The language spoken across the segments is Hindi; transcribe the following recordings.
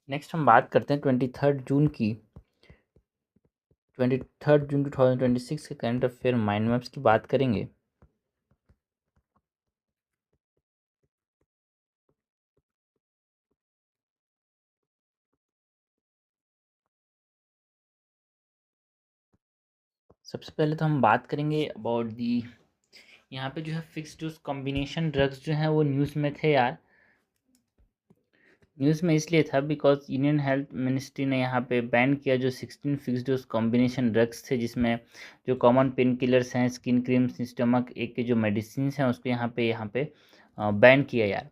नेक्स्ट हम बात करते हैं 23 जून 2026 के करंट अफेयर माइंड मैप्स की बात करेंगे। सबसे पहले तो हम बात करेंगे अबाउट दी, यहाँ पे जो है फिक्स डोज कॉम्बिनेशन ड्रग्स जो है वो न्यूज़ में थे यार। न्यूज़ में इसलिए था बिकॉज यूनियन हेल्थ मिनिस्ट्री ने यहाँ पे बैन किया जो 16 फिक्स डोज कॉम्बिनेशन ड्रग्स थे, जिसमें जो कॉमन पेन किलर्स हैं, स्किन क्रीम्स, स्टमक एक के जो मेडिसिन हैं उसको यहाँ पे बैन किया यार।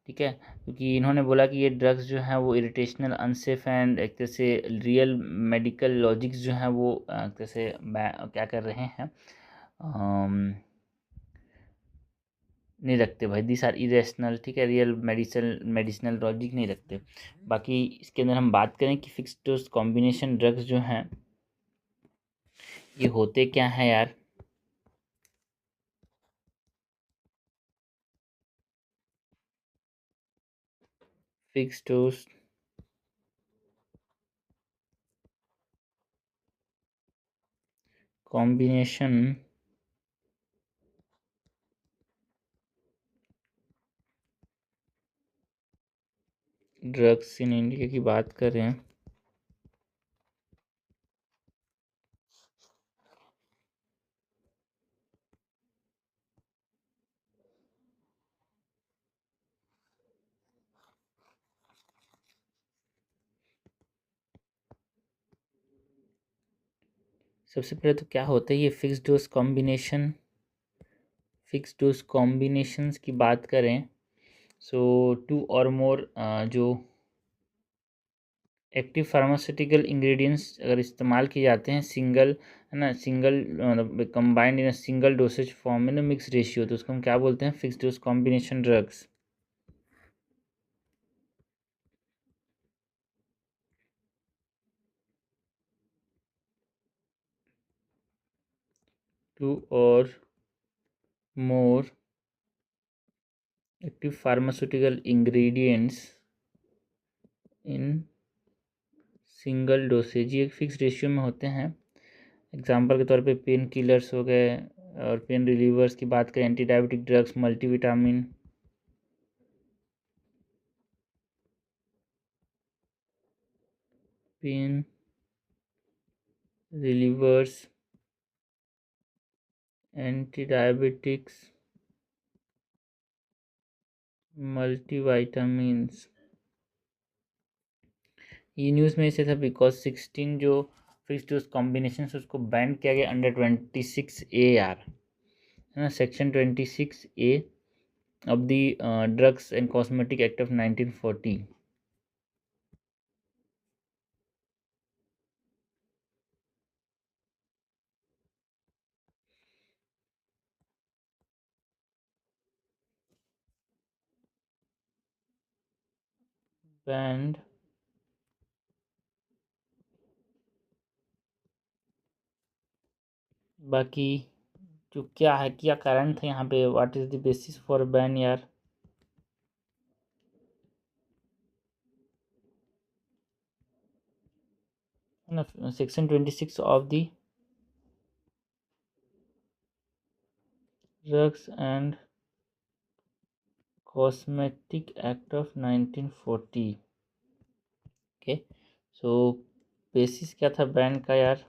ठीक है, क्योंकि इन्होंने बोला कि ये ड्रग्स जो हैं वो इरिटेशनल, अनसेफ एंड एक तरह से रियल मेडिकल लॉजिक्स जो हैं वो एक तरह से क्या कर रहे हैं, नहीं रखते भाई। दिस आर इरेशनल, ठीक है, रियल मेडिसिनल लॉजिक नहीं रखते। बाकी इसके अंदर हम बात करें कि फिक्स डोज कॉम्बिनेशन ड्रग्स जो हैं ये होते क्या हैं यार। Fix dose combination drugs in India की बात करें सबसे पहले तो क्या होता है ये फिक्स डोज कॉम्बिनेशंस की बात करें। सो टू और मोर जो एक्टिव फार्मास्यूटिकल इंग्रेडिएंट्स अगर इस्तेमाल किए जाते हैं सिंगल, है ना, single combined in a single dosage form in a mix ratio, तो उसको हम क्या बोलते हैं, fix dose combination drugs. Two or more active pharmaceutical ingredients in single dosage, ये एक फिक्स रेशियो में होते हैं। एग्जाम्पल के तौर पे पेन किलर्स हो गए, और पेन रिलीवर्स की बात करें, anti diabetic drugs, multivitamin, pain relievers, anti diabetics, multivitamins. ये न्यूज़ में इसे था बिकॉज 16 जो फिक्स डोज कॉम्बिनेशन उसको बैन किया गया अंडर 26A यार, है ना, section 26A of the drugs and cosmetic act of 1940। Banned, बाकी जो क्या है, क्या कारण था यहाँ पे, what is the basis for ban यार। है ना, section 26 of the drugs and cosmetic act of 1940। Okay, so basis क्या था बैन का यार।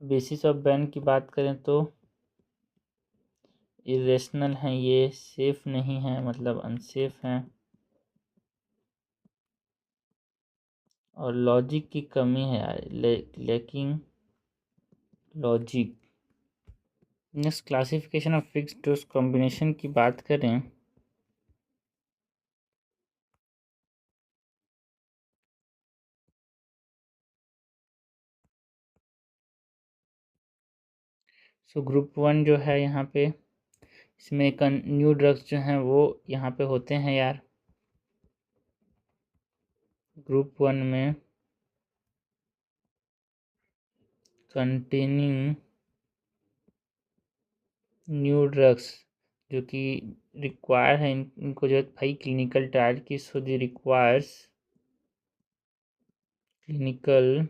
बेसिस ऑफ बैन की बात करें तो इरेशनल हैं, ये सेफ नहीं है, मतलब अनसेफ हैं, और लॉजिक की कमी है यार, lacking logic. Next classification of fixed dose combination की बात करें सो ग्रुप 1 जो है यहाँ पे, इसमें न्यू ड्रग्स जो हैं वो यहाँ पे होते हैं यार। ग्रुप 1 में कंटेनिंग न्यू ड्रग्स जो कि रिक्वायर है, इनको जो है भाई क्लिनिकल ट्रायल की, सो दी रिक्वायर्स क्लिनिकल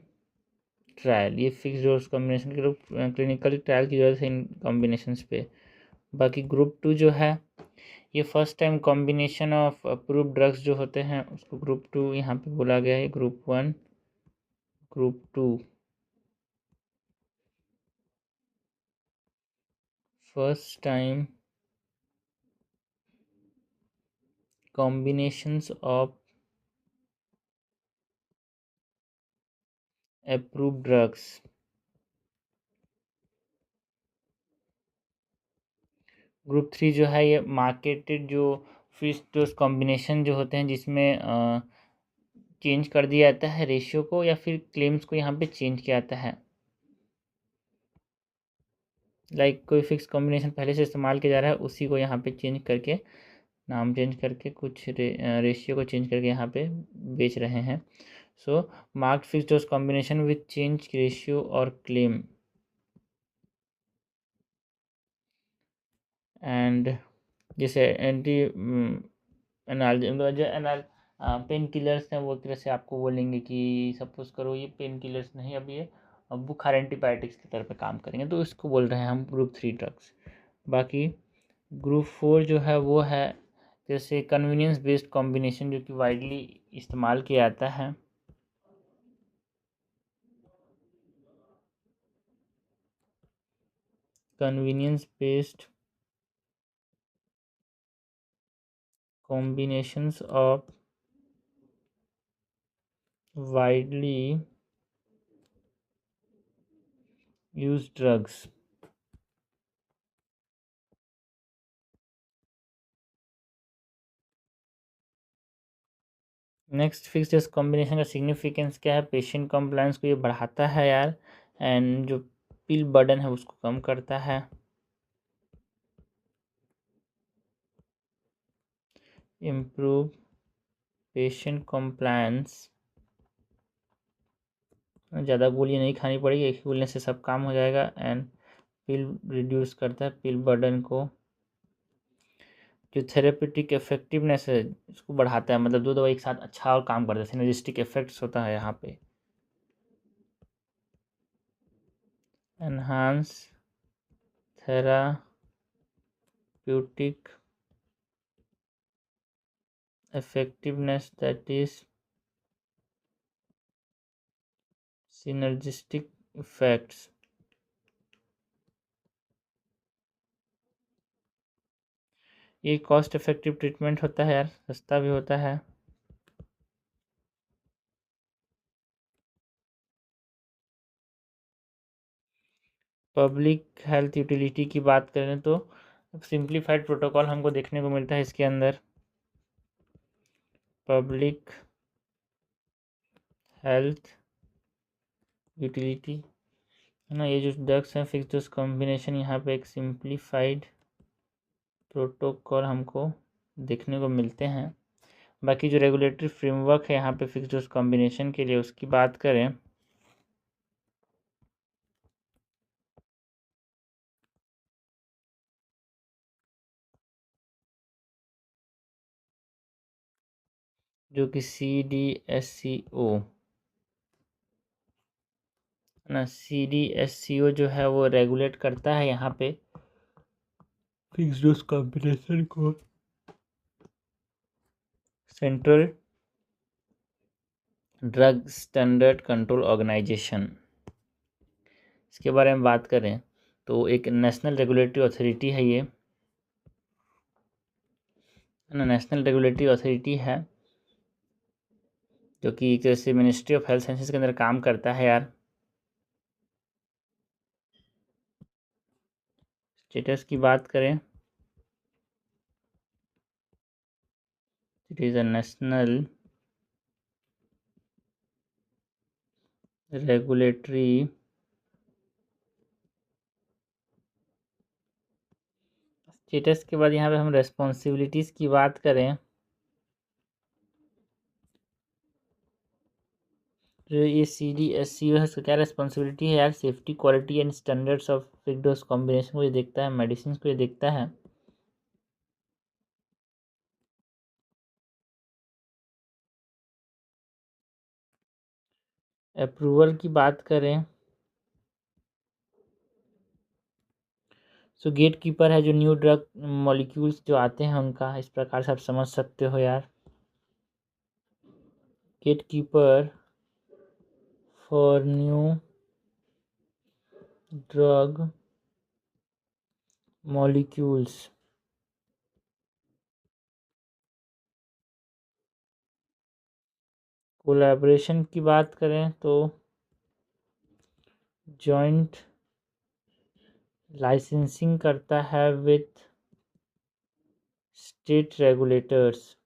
ट्रायल। ये फिक्स डोज कॉम्बिनेशन के ग्रुप क्लिनिकल ट्रायल की जरूरत है इन कॉम्बिनेशंस पे। बाकी ग्रुप 2 जो है ये first time combination of approved drugs जो होते हैं उसको ग्रुप 2 यहाँ पे बोला गया है। Group 1 group 2 first time combinations of approved drugs। Group 3 जो है ये मार्केटेड जो फिक्स्ड डोज कॉम्बिनेशन जो होते हैं जिसमें चेंज कर दिया जाता है रेशियो को या फिर क्लेम्स को यहाँ पे चेंज किया जाता है। लाइक कोई फिक्स कॉम्बिनेशन पहले से इस्तेमाल किया जा रहा है उसी को यहाँ पे चेंज करके, नाम चेंज करके, कुछ रेशियो को चेंज करके यहाँ पे बेच रहे हैं। So marked fix dose combination with change ratio और क्लेम। एंड जैसे एंटी एनाल जो एनाल पेन किलर्स हैं वो एक तरह से आपको बोलेंगे कि सपोज करो ये पेन किलर्स नहीं, अब ये बुखार एंटीबायोटिक्स की तरह पे काम करेंगे, तो इसको बोल रहे हैं हम ग्रुप 3 ड्रग्स। बाकी ग्रुप 4 जो है वो है जैसे कन्वीनियंस बेस्ड कॉम्बिनेशन जो कि वाइडली इस्तेमाल किया जाता है। Convenience based combinations of widely used drugs। Next fix dose combination का सिग्निफिकेंस क्या है? पेशेंट कंप्लायंस को ये बढ़ाता है यार, एंड जो पिल बर्डन है उसको कम करता है। इम्प्रूव पेशेंट कंप्लायंस, ज़्यादा गोलियाँ नहीं खानी पड़ेगी, एक ही गोली से सब काम हो जाएगा। एंड पिल रिड्यूस करता है पिल बर्डन को। जो थेरेपेटिक इफेक्टिवनेस है इसको बढ़ाता है, मतलब दो दवाई एक साथ अच्छा और काम करता है, सिनर्जिस्टिक इफेक्ट्स होता है यहाँ पे। Enhance therapeutic effectiveness, that is synergistic effects। ये कॉस्ट इफेक्टिव ट्रीटमेंट होता है यार, सस्ता भी होता है। पब्लिक हेल्थ यूटिलिटी की बात करें तो सिंप्लीफाइड प्रोटोकॉल हमको देखने को मिलता है इसके अंदर। पब्लिक हेल्थ यूटिलिटी है ना, ये जो ड्रग्स हैं फिक्स डोज कॉम्बिनेशन, यहाँ पे एक सिंप्लीफाइड प्रोटोकॉल हमको देखने को मिलते हैं। बाकी जो रेगुलेटरी फ्रेमवर्क है यहाँ पे फिक्स डोज कॉम्बिनेशन के लिए उसकी बात करें जो कि CDSCO ना, CDSCO जो है वो रेगुलेट करता है यहाँ पे फिक्स डोज कॉम्बिनेशन को। Central drug standard control organisation, इसके बारे में बात करें तो एक नेशनल रेगुलेटरी अथॉरिटी है ये, है ना, नेशनल रेगुलेटरी अथॉरिटी है जो कि एक तरह से मिनिस्ट्री ऑफ हेल्थ साइंसेज के अंदर काम करता है यार। स्टेटस की बात करें, it is a national regulatory status के बाद यहाँ पे हम रेस्पॉन्सिबिलिटीज़ की बात करें, जो ये CDSCO है इसका क्या रिस्पॉन्सिबिलिटी है यार? Safety, quality and standards of fixed dose combination को ये देखता है, मेडिसिन को ये देखता है। अप्रूवल की बात करें सो गेट कीपर है जो न्यू ड्रग मॉलिक्यूल्स जो आते हैं उनका, इस प्रकार से आप समझ सकते हो यार। Gatekeeper for new drug molecules. Collaboration की बात करें तो जॉइंट लाइसेंसिंग करता है विथ स्टेट रेगुलेटर्स।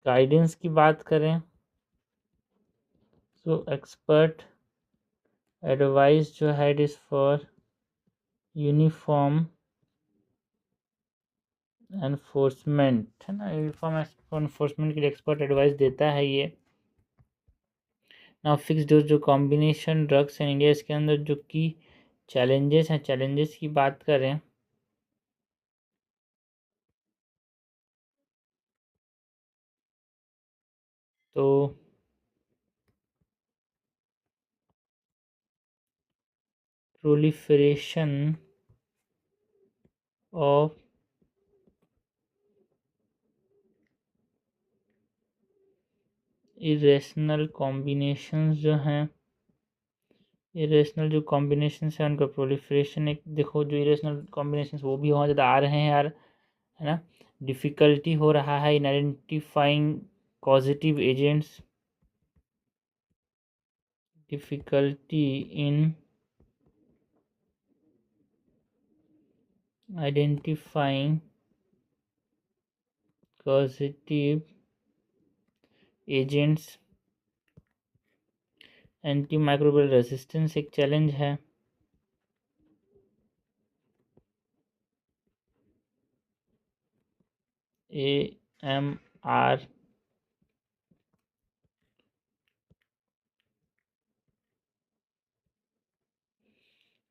गाइडेंस की बात करें तो एक्सपर्ट एडवाइस जो है it is for uniform enforcement, है ना, यूनिफॉर्म एनफोर्समेंट के लिए एक्सपर्ट एडवाइस देता है ये। ना फिक्स डोज जो कॉम्बिनेशन ड्रग्स हैं इंडिया, इसके अंदर जो की चैलेंजेस हैं, चैलेंजेस की बात करें तो प्रोलिफरेशन ऑफ इरेशनल कॉम्बिनेशंस जो हैं, इरेशनल जो कॉम्बिनेशंस हैं उनका प्रोलिफरेशन, एक देखो जो इरेशनल कॉम्बिनेशंस वो भी बहुत ज़्यादा आ रहे हैं यार, है ना। डिफ़िकल्टी हो रहा है in identifying positive agents, difficulty in identifying positive agents. Anti microbial resistance एक चैलेंज है। AMR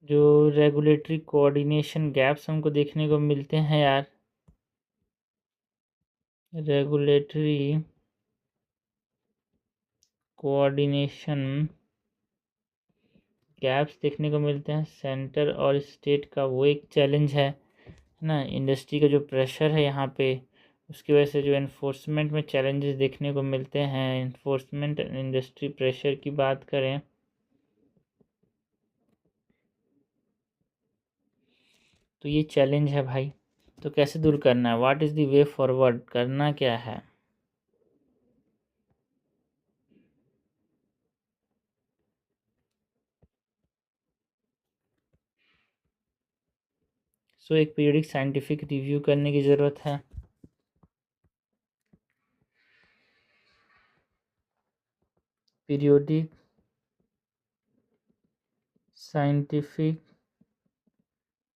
जो रेगुलेटरी कोऑर्डिनेशन गैप्स हमको देखने को मिलते हैं यार, रेगुलेटरी कोऑर्डिनेशन गैप्स देखने को मिलते हैं सेंटर और स्टेट का, वो एक चैलेंज है ना। इंडस्ट्री का जो प्रेशर है यहाँ पे, उसकी वजह से जो एनफोर्समेंट में चैलेंजेस देखने को मिलते हैं। एनफोर्समेंट इंडस्ट्री प्रेशर की बात करें तो ये चैलेंज है भाई। तो कैसे दूर करना है, what is the way forward, करना क्या है? सो एक पीरियडिक साइंटिफिक रिव्यू करने की ज़रूरत है। पीरियोडिक साइंटिफिक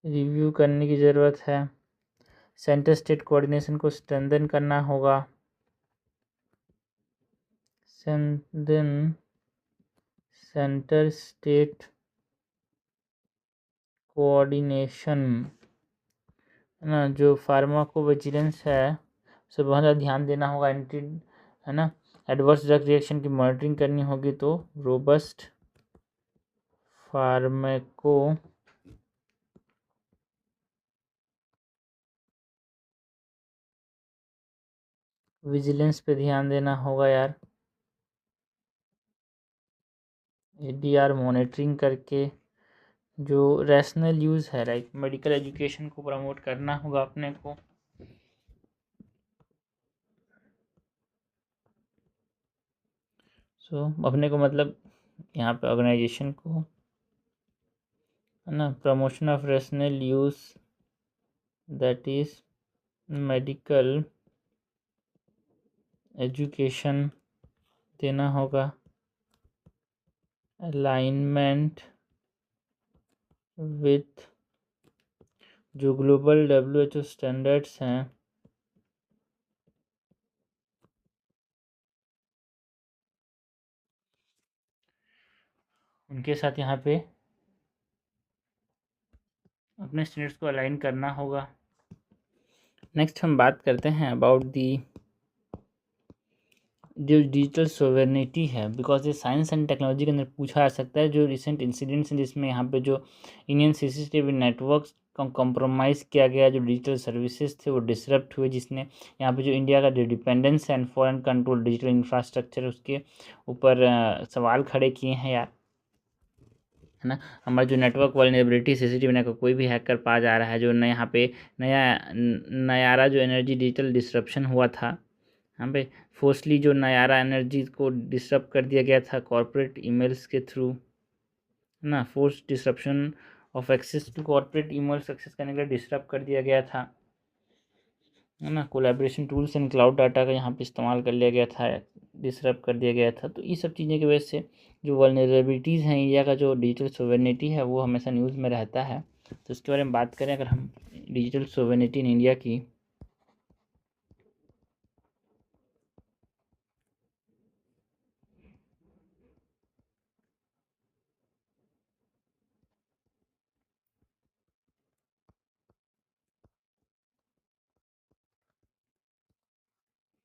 रिव्यू करने की ज़रूरत है। सेंटर स्टेट कोऑर्डिनेशन को स्ट्रेंथन करना होगा। सेंटर स्टेट कोऑर्डिनेशन, है ना, जो फार्माकोविजिलेंस है उसे बहुत ज़्यादा ध्यान देना होगा। एंटी, है ना, एडवर्स ड्रग रिएक्शन की मॉनिटरिंग करनी होगी। तो रोबस्ट फार्माको विजिलेंस पे ध्यान देना होगा यार। ADR मॉनिटरिंग करके जो रैशनल यूज़ है, लाइक मेडिकल एजुकेशन को प्रमोट करना होगा अपने को। अपने को मतलब यहाँ पे ऑर्गेनाइजेशन को, है ना, promotion of rational use that is medical education देना होगा। अलाइनमेंट विथ जो ग्लोबल WHO स्टैंडर्ड्स हैं उनके साथ यहाँ पे अपने स्टैंडर्ड्स को अलाइन करना होगा। नेक्स्ट हम बात करते हैं अबाउट दी जो डिजिटल सोवेनिटी है, बिकॉज ये साइंस एंड टेक्नोलॉजी के अंदर पूछा जा सकता है। जो रिसेंट इंसिडेंट्स हैं जिसमें यहाँ पे जो इंडियन सीसीटीवी नेटवर्क्स का कॉम्प्रोमाइज़ किया गया, जो डिजिटल सर्विसेज थे वो डिसरप्ट हुए, जिसने यहाँ पे जो इंडिया का जो डिपेंडेंस है and foreign control digital infrastructure उसके ऊपर सवाल खड़े किए हैं यार, है ना। हमारा जो नेटवर्क वल्नरेबिलिटी सीसीटीवी नेटवर्क कोई भी हैक कर पा जा रहा है। जो नया यहाँ पे नयारा जो एनर्जी डिजिटल डिसरप्शन हुआ था, यहाँ पे फोर्सली जो नयारा एनर्जी को डिस्टर्ब कर दिया गया था कॉर्पोरेट ईमेल्स के थ्रू, है ना। Force disruption of access to corporate emails access करने के लिए डिस्टर्ब कर दिया गया था, है ना। Collaboration tools and cloud data का यहाँ पे इस्तेमाल कर लिया गया था, डिसरप्ट कर दिया गया था। तो ये सब चीज़ें की वजह से जो वल्नरेबिलिटीज़ हैं, इंडिया का जो डिजिटल सोवेनिटी है वो हमेशा न्यूज़ में रहता है। तो इसके बारे में बात करें अगर हम डिजिटल सोवेनिटी इन इंडिया की,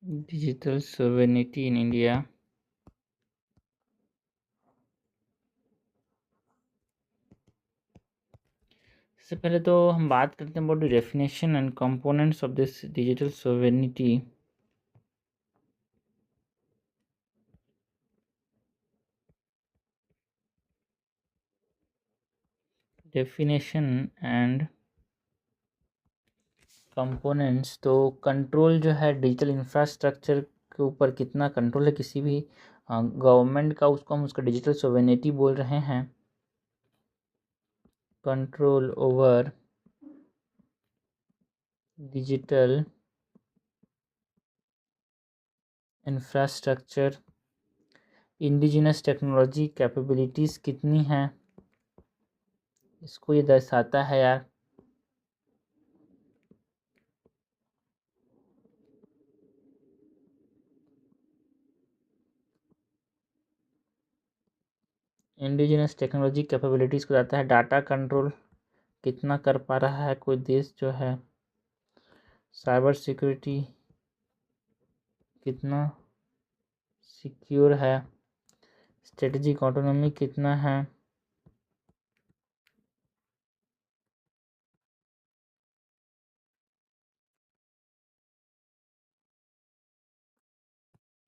डिजिटल सोवेनिटी इन इंडिया, सबसे पहले तो हम बात करते हैं about the definition and components of this digital sovereignty. Definition and components, तो कंट्रोल जो है डिजिटल इंफ्रास्ट्रक्चर के ऊपर कितना कंट्रोल है किसी भी गवर्नमेंट का, उसको हम उसका डिजिटल सोवेनिटी बोल रहे हैं। Control over digital infrastructure, indigenous technology capabilities कितनी हैं, इसको ये दर्शाता है यार। इंडिजिनस टेक्नोलॉजी कैपेबिलिटीज़ को बताता है। डाटा कंट्रोल कितना कर पा रहा है कोई देश जो है, साइबर सिक्योरिटी कितना सिक्योर है, स्ट्रेटेजिक ऑटोनॉमी कितना है,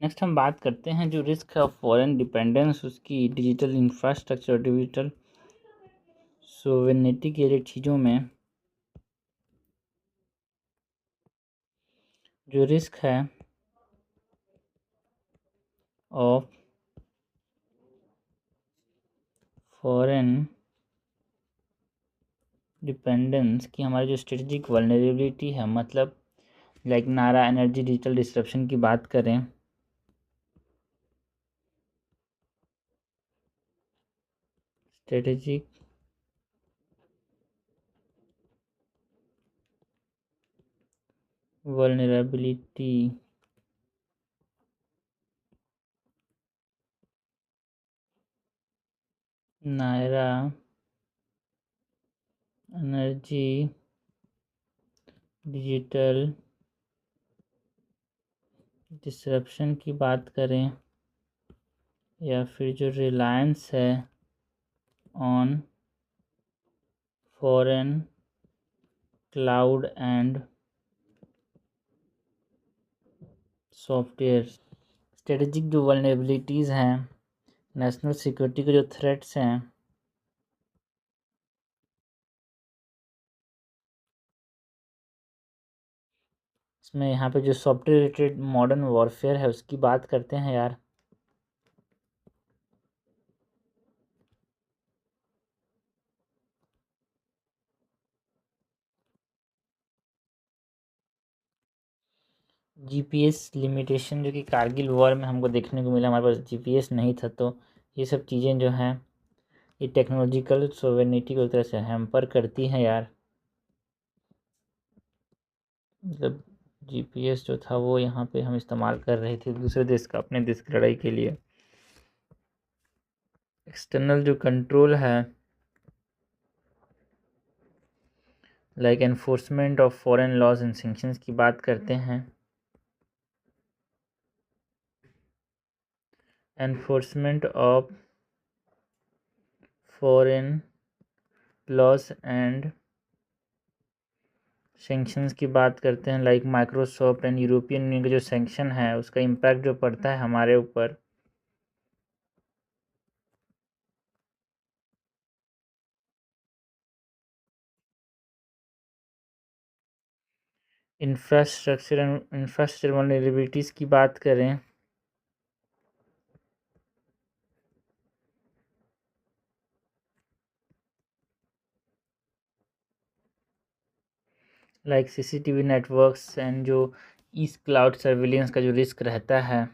नेक्स्ट हम बात करते हैं जो रिस्क है ऑफ फॉरेन डिपेंडेंस, उसकी डिजिटल इंफ्रास्ट्रक्चर डिजिटल सोवेनिटी के लिए चीज़ों में जो रिस्क है ऑफ फॉरेन डिपेंडेंस की, हमारी जो स्ट्रेटेजिक वल्नरेबिलिटी है, मतलब लाइक नारा एनर्जी डिजिटल डिस्ट्रप्शन की बात करें, strategic vulnerability Nayara energy digital disruption की बात करें, या फिर जो रिलायंस है on foreign cloud and software, strategic जो वल्नरेबिलिटीज़ हैं, नेशनल सिक्योरिटी के जो थ्रेट्स हैं, इसमें यहाँ पे जो सॉफ्टवेयर रिलेटेड मॉडर्न वॉरफेयर है उसकी बात करते हैं यार। जीपीएस लिमिटेशन जो कि कारगिल वॉर में हमको देखने को मिला, हमारे पास जीपीएस नहीं था, तो ये सब चीज़ें जो हैं ये टेक्नोलॉजिकल सोवेनिटी को एक तरह से हैम्पर करती हैं यार। मतलब जीपीएस जो था वो यहाँ पे हम इस्तेमाल कर रहे थे दूसरे देश का अपने देश की लड़ाई के लिए। एक्सटर्नल जो कंट्रोल है like enforcement of foreign laws and sanctions की बात करते हैं। Enforcement of foreign laws and sanctions की बात करते हैं like Microsoft and European Union का जो सैंक्शन है उसका इम्पैक्ट जो पड़ता है हमारे ऊपर। इंफ्रास्ट्रक्चर वल्नरेबिलिटीज़ की बात करें लाइक सीसीटीवी नेटवर्क्स एंड जो ईस्ट क्लाउड सर्विलेंस का जो रिस्क रहता है।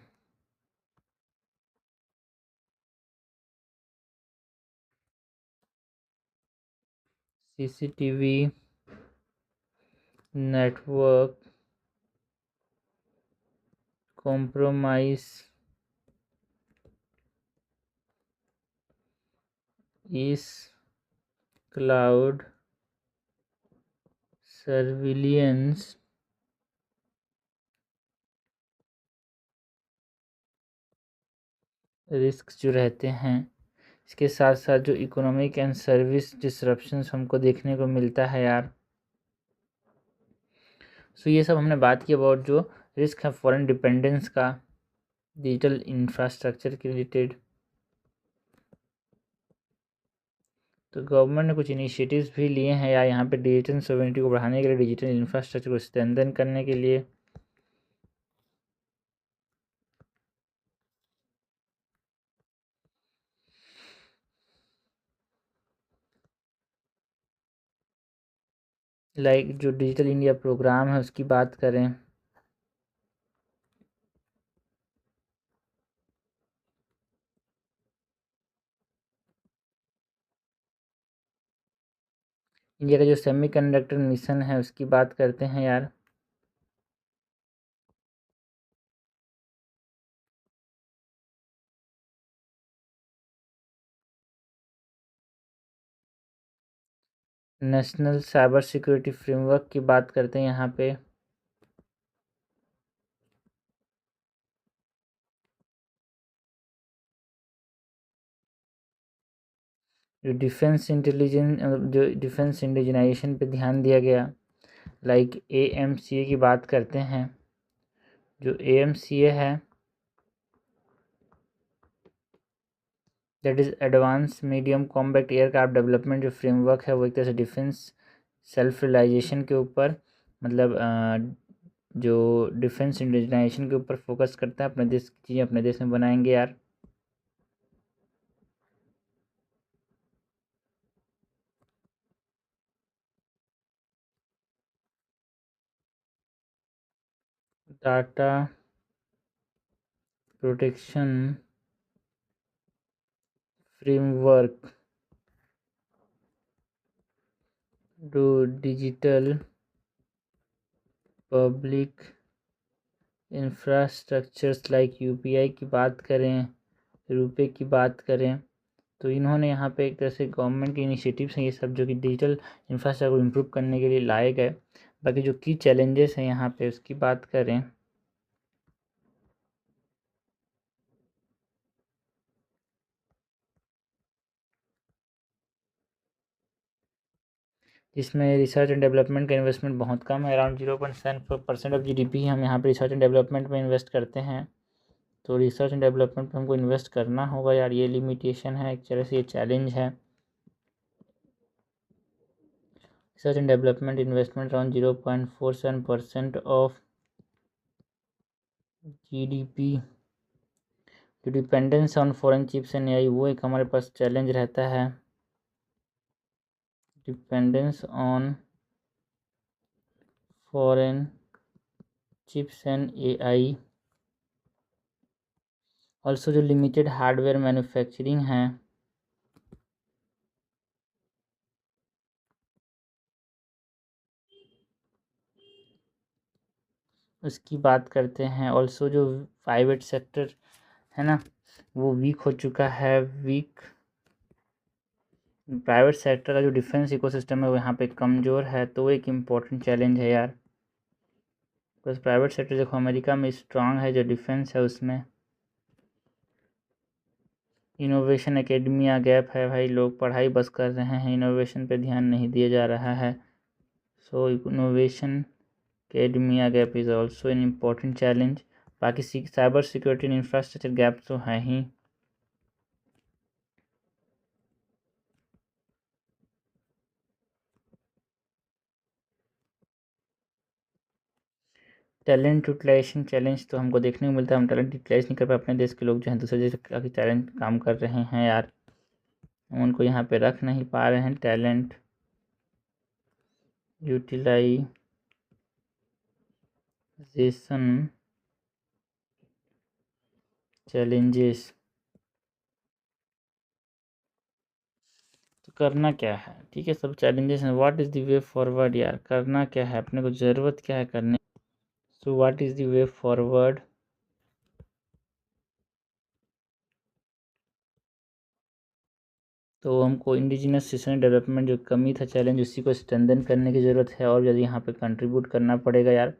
सीसीटीवी नेटवर्क कॉम्प्रोमाइज इस क्लाउड सर्विलियंस रिस्क जो रहते हैं। इसके साथ साथ जो इकोनॉमिक एंड सर्विस डिसरप्शंस हमको देखने को मिलता है यार। सो ये सब हमने बात की अबाउट जो रिस्क है फॉरेन डिपेंडेंस का डिजिटल इंफ्रास्ट्रक्चर के रिलेटेड। तो गवर्नमेंट ने कुछ इनिशिएटिव्स भी लिए हैं या यहाँ पे डिजिटल सोवेनिटी को बढ़ाने के लिए, डिजिटल इंफ्रास्ट्रक्चर को स्ट्रेंथन करने के लिए। लाइक जो डिजिटल इंडिया प्रोग्राम है उसकी बात करें इंडिया का जो सेमीकंडक्टर मिशन है उसकी बात करते हैं यार। नेशनल साइबर सिक्योरिटी फ्रेमवर्क की बात करते हैं यहाँ पे। जो डिफेंस इंडिजिनाइजेशन पे ध्यान दिया गया लाइक AMCA की बात करते हैं। जो AMCA है that is advance medium combat aircraft development जो फ्रेमवर्क है वो एक तरह से डिफेंस सेल्फ रिलाइजेशन के ऊपर मतलब जो डिफेंस इंडिजिनाइजेशन के ऊपर फोकस करता है। अपने देश की चीज़ें अपने देश में बनाएंगे यार। Data protection framework to digital public infrastructures like UPI की बात करें, रुपए की बात करें, तो इन्होंने यहाँ पे एक तरह से गवर्नमेंट के इनिशिएटिव्स हैं ये सब जो कि डिजिटल इंफ्रास्ट्रक्चर को इम्प्रूव करने के लिए लाए गए। बाकी जो की चैलेंजेस हैं यहाँ पे उसकी बात करें जिसमें रिसर्च एंड डेवलपमेंट का इन्वेस्टमेंट बहुत कम है। अराउंड 0.7% ऑफ GDP हम यहाँ पे रिसर्च एंड डेवलपमेंट में इन्वेस्ट करते हैं। तो रिसर्च एंड डेवलपमेंट पे हमको इन्वेस्ट करना होगा यार, ये लिमिटेशन है एक तरह से, ये चैलेंज है। Research and development investment around 0.47% of GDP। जो dependence on foreign chips and AI वो एक हमारे पास चैलेंज रहता है। Dependence on foreign chips and AI। Also जो लिमिटेड हार्डवेयर मैन्युफैक्चरिंग है उसकी बात करते हैं। ऑल्सो जो प्राइवेट सेक्टर है ना, वो वीक हो चुका है। प्राइवेट सेक्टर का जो डिफेंस इकोसिस्टम है वो यहाँ पे कमज़ोर है, तो वो एक इम्पॉर्टेंट चैलेंज है यार। बस प्राइवेट सेक्टर देखो अमेरिका में स्ट्रांग है, जो डिफेंस है उसमें। इनोवेशन एकेडमिया गैप है भाई, लोग पढ़ाई बस कर रहे हैं, इनोवेशन पे ध्यान नहीं दिया जा रहा है। So innovation academia gap is also an important challenge. बाकी cyber security and infrastructure gap तो है ही। टैलेंट यूटिलाइजेशन चैलेंज तो हमको देखने को मिलता है, हम टैलेंट यूटिलाइज नहीं कर पाए। अपने देश के लोग जो हैं दूसरे देश काफ़ी टैलेंट काम कर रहे हैं यार, हम उनको यहाँ पे रख नहीं पा रहे हैं। टैलेंट यूटिलाइजेशन चैलेंजेस, तो करना क्या है? ठीक है, सब चैलेंजेस हैं। What is the way forward यार, करना क्या है, अपने को ज़रूरत क्या है करने। So what is the way forward? तो हमको इंडिजिनस सिस्टम डेवलपमेंट जो कमी था चैलेंज, उसी को स्ट्रेंथन करने की ज़रूरत है, और यदि यहाँ पे कंट्रीब्यूट करना पड़ेगा यार,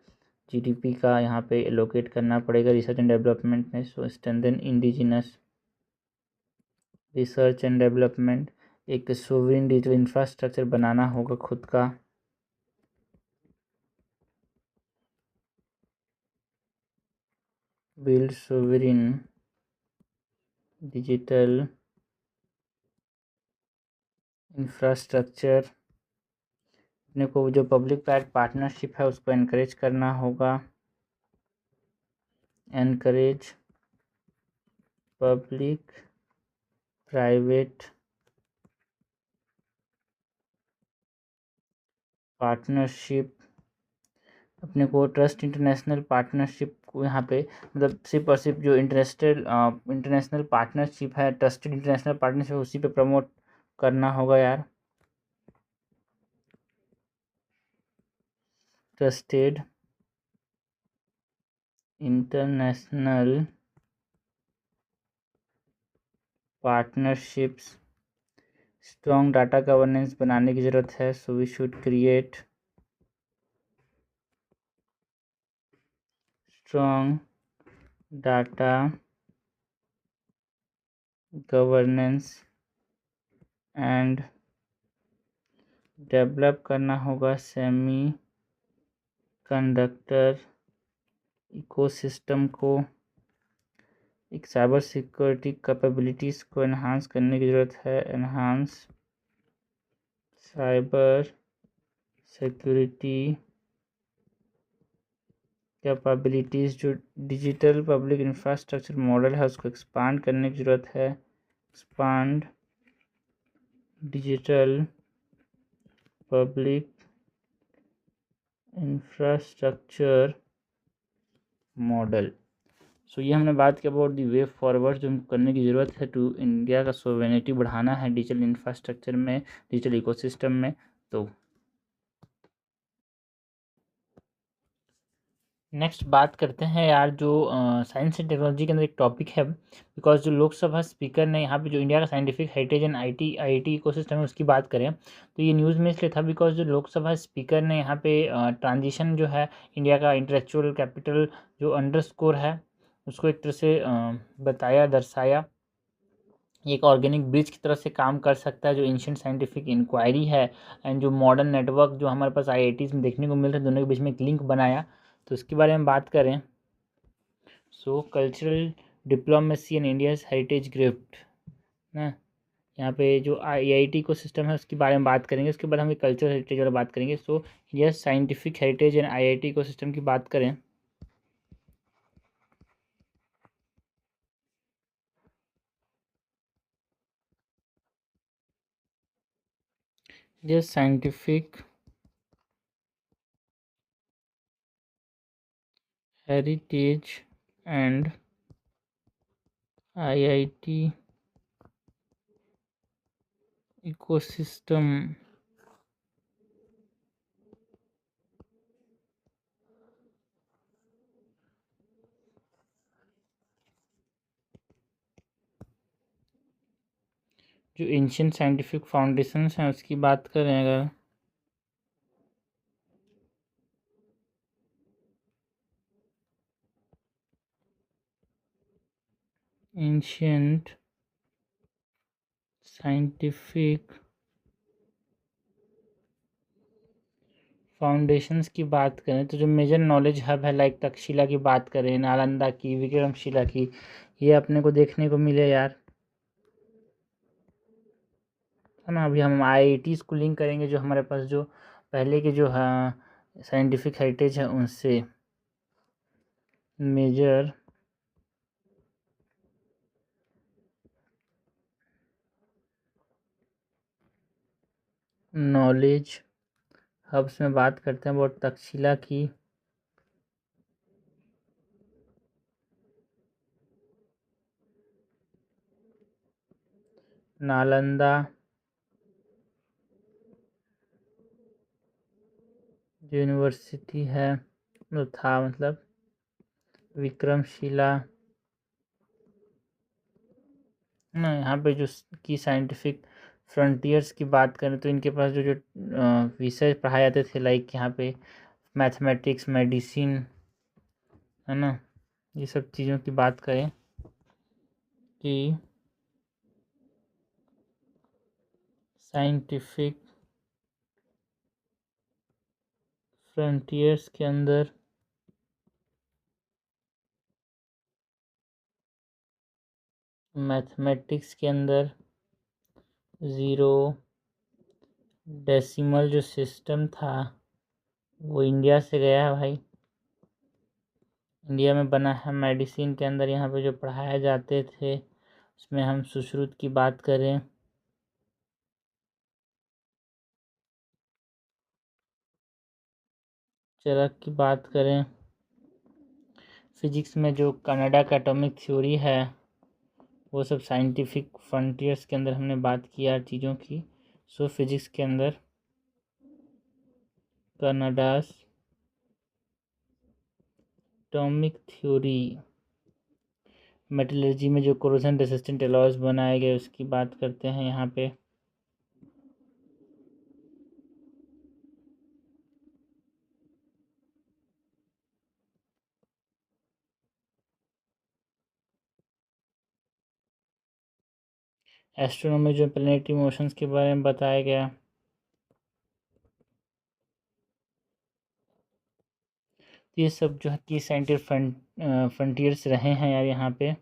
जीडीपी का यहाँ पे एलोकेट करना पड़ेगा रिसर्च एंड डेवलपमेंट में। So strengthen indigenous research and development, एक सोवरेन डिजिटल इंफ्रास्ट्रक्चर बनाना होगा खुद का। Build sovereign digital infrastructure. अपने को जो पब्लिक प्राइवेट पार्टनरशिप है उसको एनकरेज करना होगा। Encourage public private partnership. अपने को ट्रस्ट इंटरनेशनल पार्टनरशिप को यहाँ पे मतलब सिर्फ और सिर्फ जो इंटरनेशनल पार्टनरशिप है, ट्रस्टेड इंटरनेशनल पार्टनरशिप, उसी पे प्रमोट करना होगा यार। Trusted international partnerships. Strong data governance बनाने की ज़रूरत है। So we should create strong data governance and develop करना होगा सेमी कंडक्टर इकोसिस्टम को। एक साइबर सिक्योरिटी कैपेबिलिटीज़ को एनहांस करने की ज़रूरत है। एनहांस साइबर सिक्योरिटी कैपेबिलिटीज़, जो डिजिटल पब्लिक इंफ्रास्ट्रक्चर मॉडल है उसको एक्सपांड करने की ज़रूरत है। Expand digital public infrastructure model. So ये हमने बात की अबाउट दी वे फॉरवर्ड जो हमको करने की ज़रूरत है टू इंडिया का सोवेनिटी बढ़ाना है डिजिटल इंफ्रास्ट्रक्चर में, डिजिटल इकोसिस्टम में। तो नेक्स्ट बात करते हैं यार, जो साइंस एंड टेक्नोलॉजी के अंदर एक टॉपिक है, बिकॉज जो लोकसभा स्पीकर ने यहाँ पे जो इंडिया का scientific heritage and IIT ecosystem है उसकी बात करें, तो ये न्यूज़ में इसलिए था बिकॉज जो लोकसभा स्पीकर ने यहाँ पे ट्रांजिशन जो है इंडिया का इंटेलेक्चुअल कैपिटल जो अंडरस्कोर है उसको एक तरह से बताया, दर्शाया। एक ऑर्गेनिक ब्रिज की तरह से काम कर सकता है, जो एंशिएंट साइंटिफिक इंक्वायरी है एंड जो मॉडर्न नेटवर्क जो हमारे पास आईआईटीज़ में देखने को मिल रहे हैं, दोनों के बीच में एक लिंक बनाया। तो इसके बारे में बात करें, सो cultural diplomacy and India's heritage gift ना, यहाँ पे जो आईआईटी को सिस्टम है उसके बारे में बात करेंगे। उसके बाद हम कल्चरल हेरिटेज वाला बात करेंगे। So India scientific heritage and IIT को सिस्टम की बात करें, India scientific heritage and IIT ecosystem जो एंशियंट साइंटिफिक फाउंडेशंस हैं उसकी बात करें अगर, एंशियंट साइंटिफिक फाउंडेशंस की बात करें तो जो मेजर नॉलेज हब है, लाइक तक्षशिला की बात करें, नालंदा की, विक्रमशिला की, ये अपने को देखने को मिले यार, है ना। अभी हम IIT स्कूलिंग करेंगे, जो हमारे पास जो पहले के जो साइंटिफिक हेरिटेज है उनसे। मेजर नॉलेज हब्स में बात करते हैं बहुत तक्षशिला की, नालंदा जो यूनिवर्सिटी है जो था, मतलब विक्रमशिला, ना। यहाँ पे जो की साइंटिफिक फ्रंटियर्स की बात करें तो इनके पास जो जो विषय पढ़ाए जाते थे, लाइक यहाँ पे मैथमेटिक्स, मेडिसिन, है ना, ये सब चीज़ों की बात करें कि साइंटिफिक फ्रंटियर्स के अंदर मैथमेटिक्स के अंदर ज़ीरो डेसिमल जो सिस्टम था वो इंडिया से गया है भाई, इंडिया में बना है। मेडिसिन के अंदर यहाँ पे जो पढ़ाए जाते थे उसमें हम सुश्रुत की बात करें, चरक की बात करें, फिजिक्स में जो कनाडा का एटॉमिक थ्योरी है, वो सब साइंटिफिक फ्रंटियर्स के अंदर हमने बात किया चीज़ों की। सो फिजिक्स के अंदर कनाडास एटॉमिक थ्योरी, मेटलर्जी में जो कोरोजन रेसिस्टेंट एलॉयज बनाए गए उसकी बात करते हैं यहाँ पे। एस्ट्रोनॉमी जो प्लैनेटरी मोशंस के बारे में बताया गया। ये सब जो है कि साइंटिफिक फ्रंटियर्स रहे हैं यार यहाँ पे,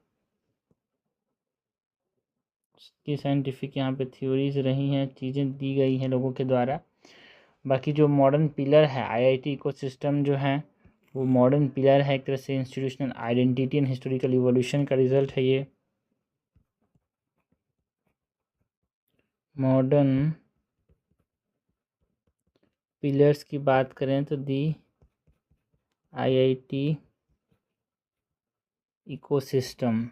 की साइंटिफिक यहाँ पे थ्योरीज रही हैं, चीज़ें दी गई हैं लोगों के द्वारा। बाकी जो मॉडर्न पिलर है IIT इकोसिस्टम जो है, वो मॉडर्न पिलर है, एक तरह से institutional identity and historical evolution का रिजल्ट है ये। मॉडर्न पिलर्स की बात करें तो दी IIT ecosystem,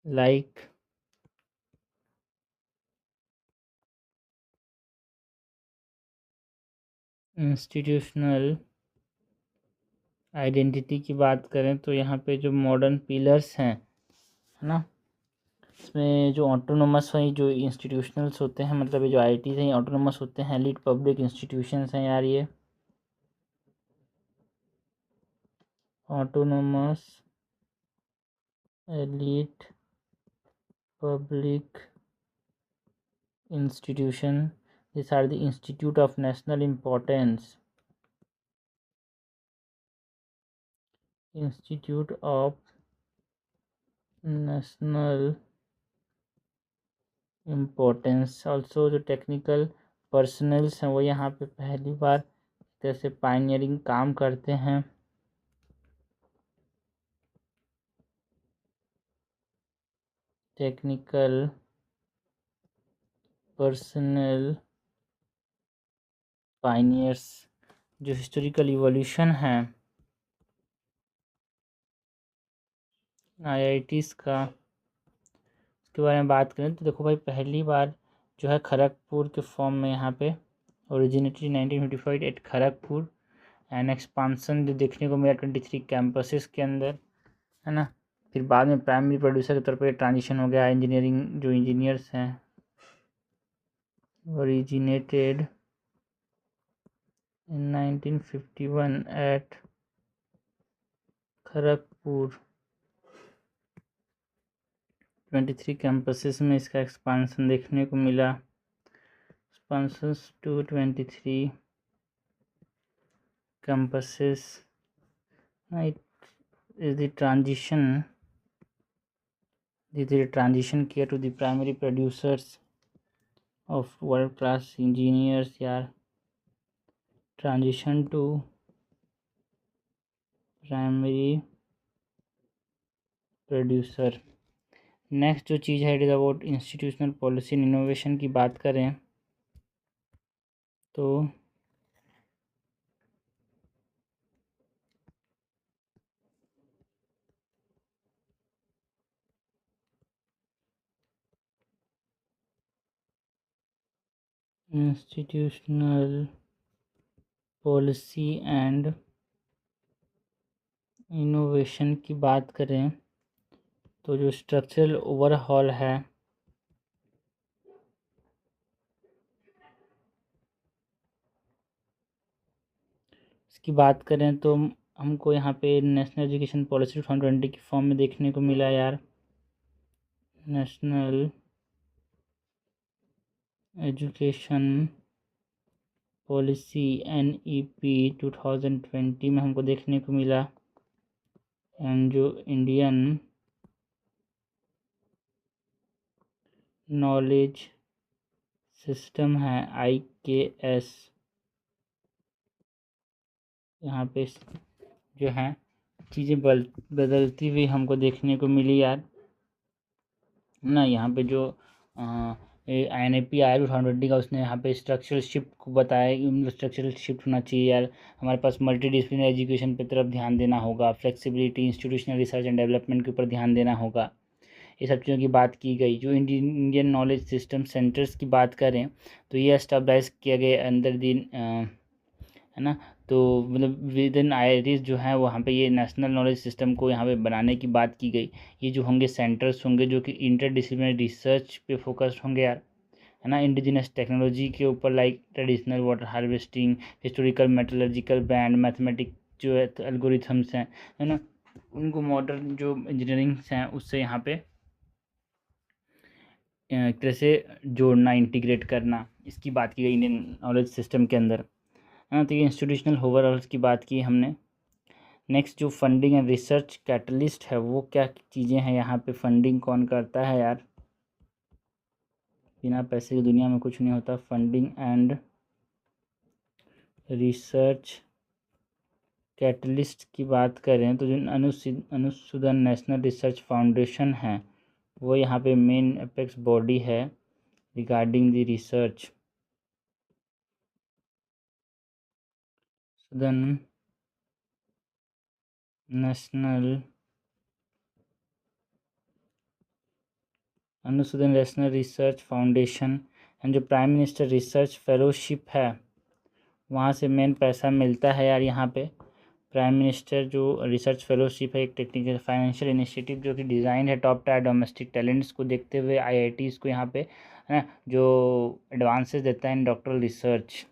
like institutional identity की बात करें तो यहाँ पे जो मॉडर्न पिलर्स हैं, है ना, इसमें जो ऑटोनोमस हैं, जो इंस्टीट्यूशनल्स होते हैं, मतलब ये जो IIT हैं ऑटोनोमस होते हैं, लीड पब्लिक इंस्टीट्यूशंस हैं यार ये, autonomous elite public institution, these are the institute of national importance, institute of national importance. Also जो टेक्निकल पर्सनल्स हैं वो यहाँ पे पहली बार जैसे पायनियरिंग काम करते हैं। टेक्निकल पर्सनल पायनियर्स, जो हिस्टोरिकल इवोल्यूशन है IITs का, उसके बारे में बात करें तो देखो भाई, पहली बार जो है खड़गपुर के फॉर्म में यहाँ पे originated 1955 at Kharagpur, and expansion जो देखने को मिला 23 कैंपसेस के अंदर, है ना। फिर बाद में प्राइमरी प्रोड्यूसर के तौर पर ट्रांजिशन हो गया। इंजीनियरिंग जो इंजीनियर्स हैं originated in 1951 at Kharagpur 23 campuses में इसका एक्सपांसन देखने को मिला। एक्सपांशंस to 23 campuses. It is the transition किया to the primary producers of world class engineers यार। Transition to primary producer. Next जो चीज़ है it is about institutional policy and innovation की बात करें तो इंस्टीट्यूशनल पॉलिसी एंड इनोवेशन की बात करें तो जो स्ट्रक्चरल ओवरहॉल है इसकी बात करें तो हमको यहाँ पे नेशनल एजुकेशन पॉलिसी 2020 की फॉर्म में देखने को मिला यार। नेशनल एजुकेशन पॉलिसी NEP 2020 में हमको देखने को मिला। एंड जो इंडियन नॉलेज सिस्टम है IKS यहाँ पे जो है चीज़ें बदलती हुई हमको देखने को मिली यार ना। यहाँ पे जो INAP आया 2020 का उसने यहाँ पे स्ट्रक्चरल शिफ्ट को बताया कि स्ट्रक्चरल शिफ्ट होना चाहिए यार। हमारे पास मल्टी डिसिप्लिनरी एजुकेशन पे तरफ ध्यान देना होगा। Flexibility, institutional research and development के ऊपर ध्यान देना होगा। ये सब चीज़ों की बात की गई। जो इंडियन नॉलेज सिस्टम सेंटर्स की बात करें तो ये एस्टेब्लिश किया गया अंदर दिन है ना। तो मतलब विद इन IITs जो है वहाँ पे ये नेशनल नॉलेज सिस्टम को यहाँ पे बनाने की बात की गई। ये जो होंगे सेंटर्स होंगे जो कि इंटरडिसिप्लिनरी रिसर्च पे फोकस्ड होंगे यार है ना। इंडिजिनस टेक्नोलॉजी के ऊपर like traditional water harvesting, historical metallurgical band, mathematic जो है एल्गोरिथम्स हैं है ना, उनको मॉडर्न जो इंजीनियरिंग्स हैं उससे यहाँ पे एक तरह से जोड़ना, इंटीग्रेट करना, इसकी बात की गई इंडियन नॉलेज सिस्टम के अंदर। हाँ तो ये इंस्टीट्यूशनल ओवरऑल्स की बात की हमने। नेक्स्ट जो फंडिंग एंड रिसर्च कैटलिस्ट है वो क्या चीज़ें हैं यहाँ पे। फंडिंग कौन करता है यार, बिना पैसे की दुनिया में कुछ नहीं होता। फंडिंग एंड रिसर्च कैटलिस्ट की बात करें तो जो अनुसुदन नेशनल रिसर्च फाउंडेशन है वो यहाँ पे मेन अपेक्स बॉडी है रिगार्डिंग द रिसर्च। सुदन national Anusandhan national research foundation and जो प्राइम मिनिस्टर रिसर्च फेलोशिप है वहाँ से मेन पैसा मिलता है यार। यहाँ पे प्राइम मिनिस्टर जो रिसर्च फेलोशिप है एक टेक्निकल फाइनेंशियल इनिशिएटिव जो कि डिज़ाइन है टॉप टायर डोमेस्टिक टैलेंट्स को देखते हुए IITs को यहाँ पे है ना जो एडवांसेस देता है in doctoral research.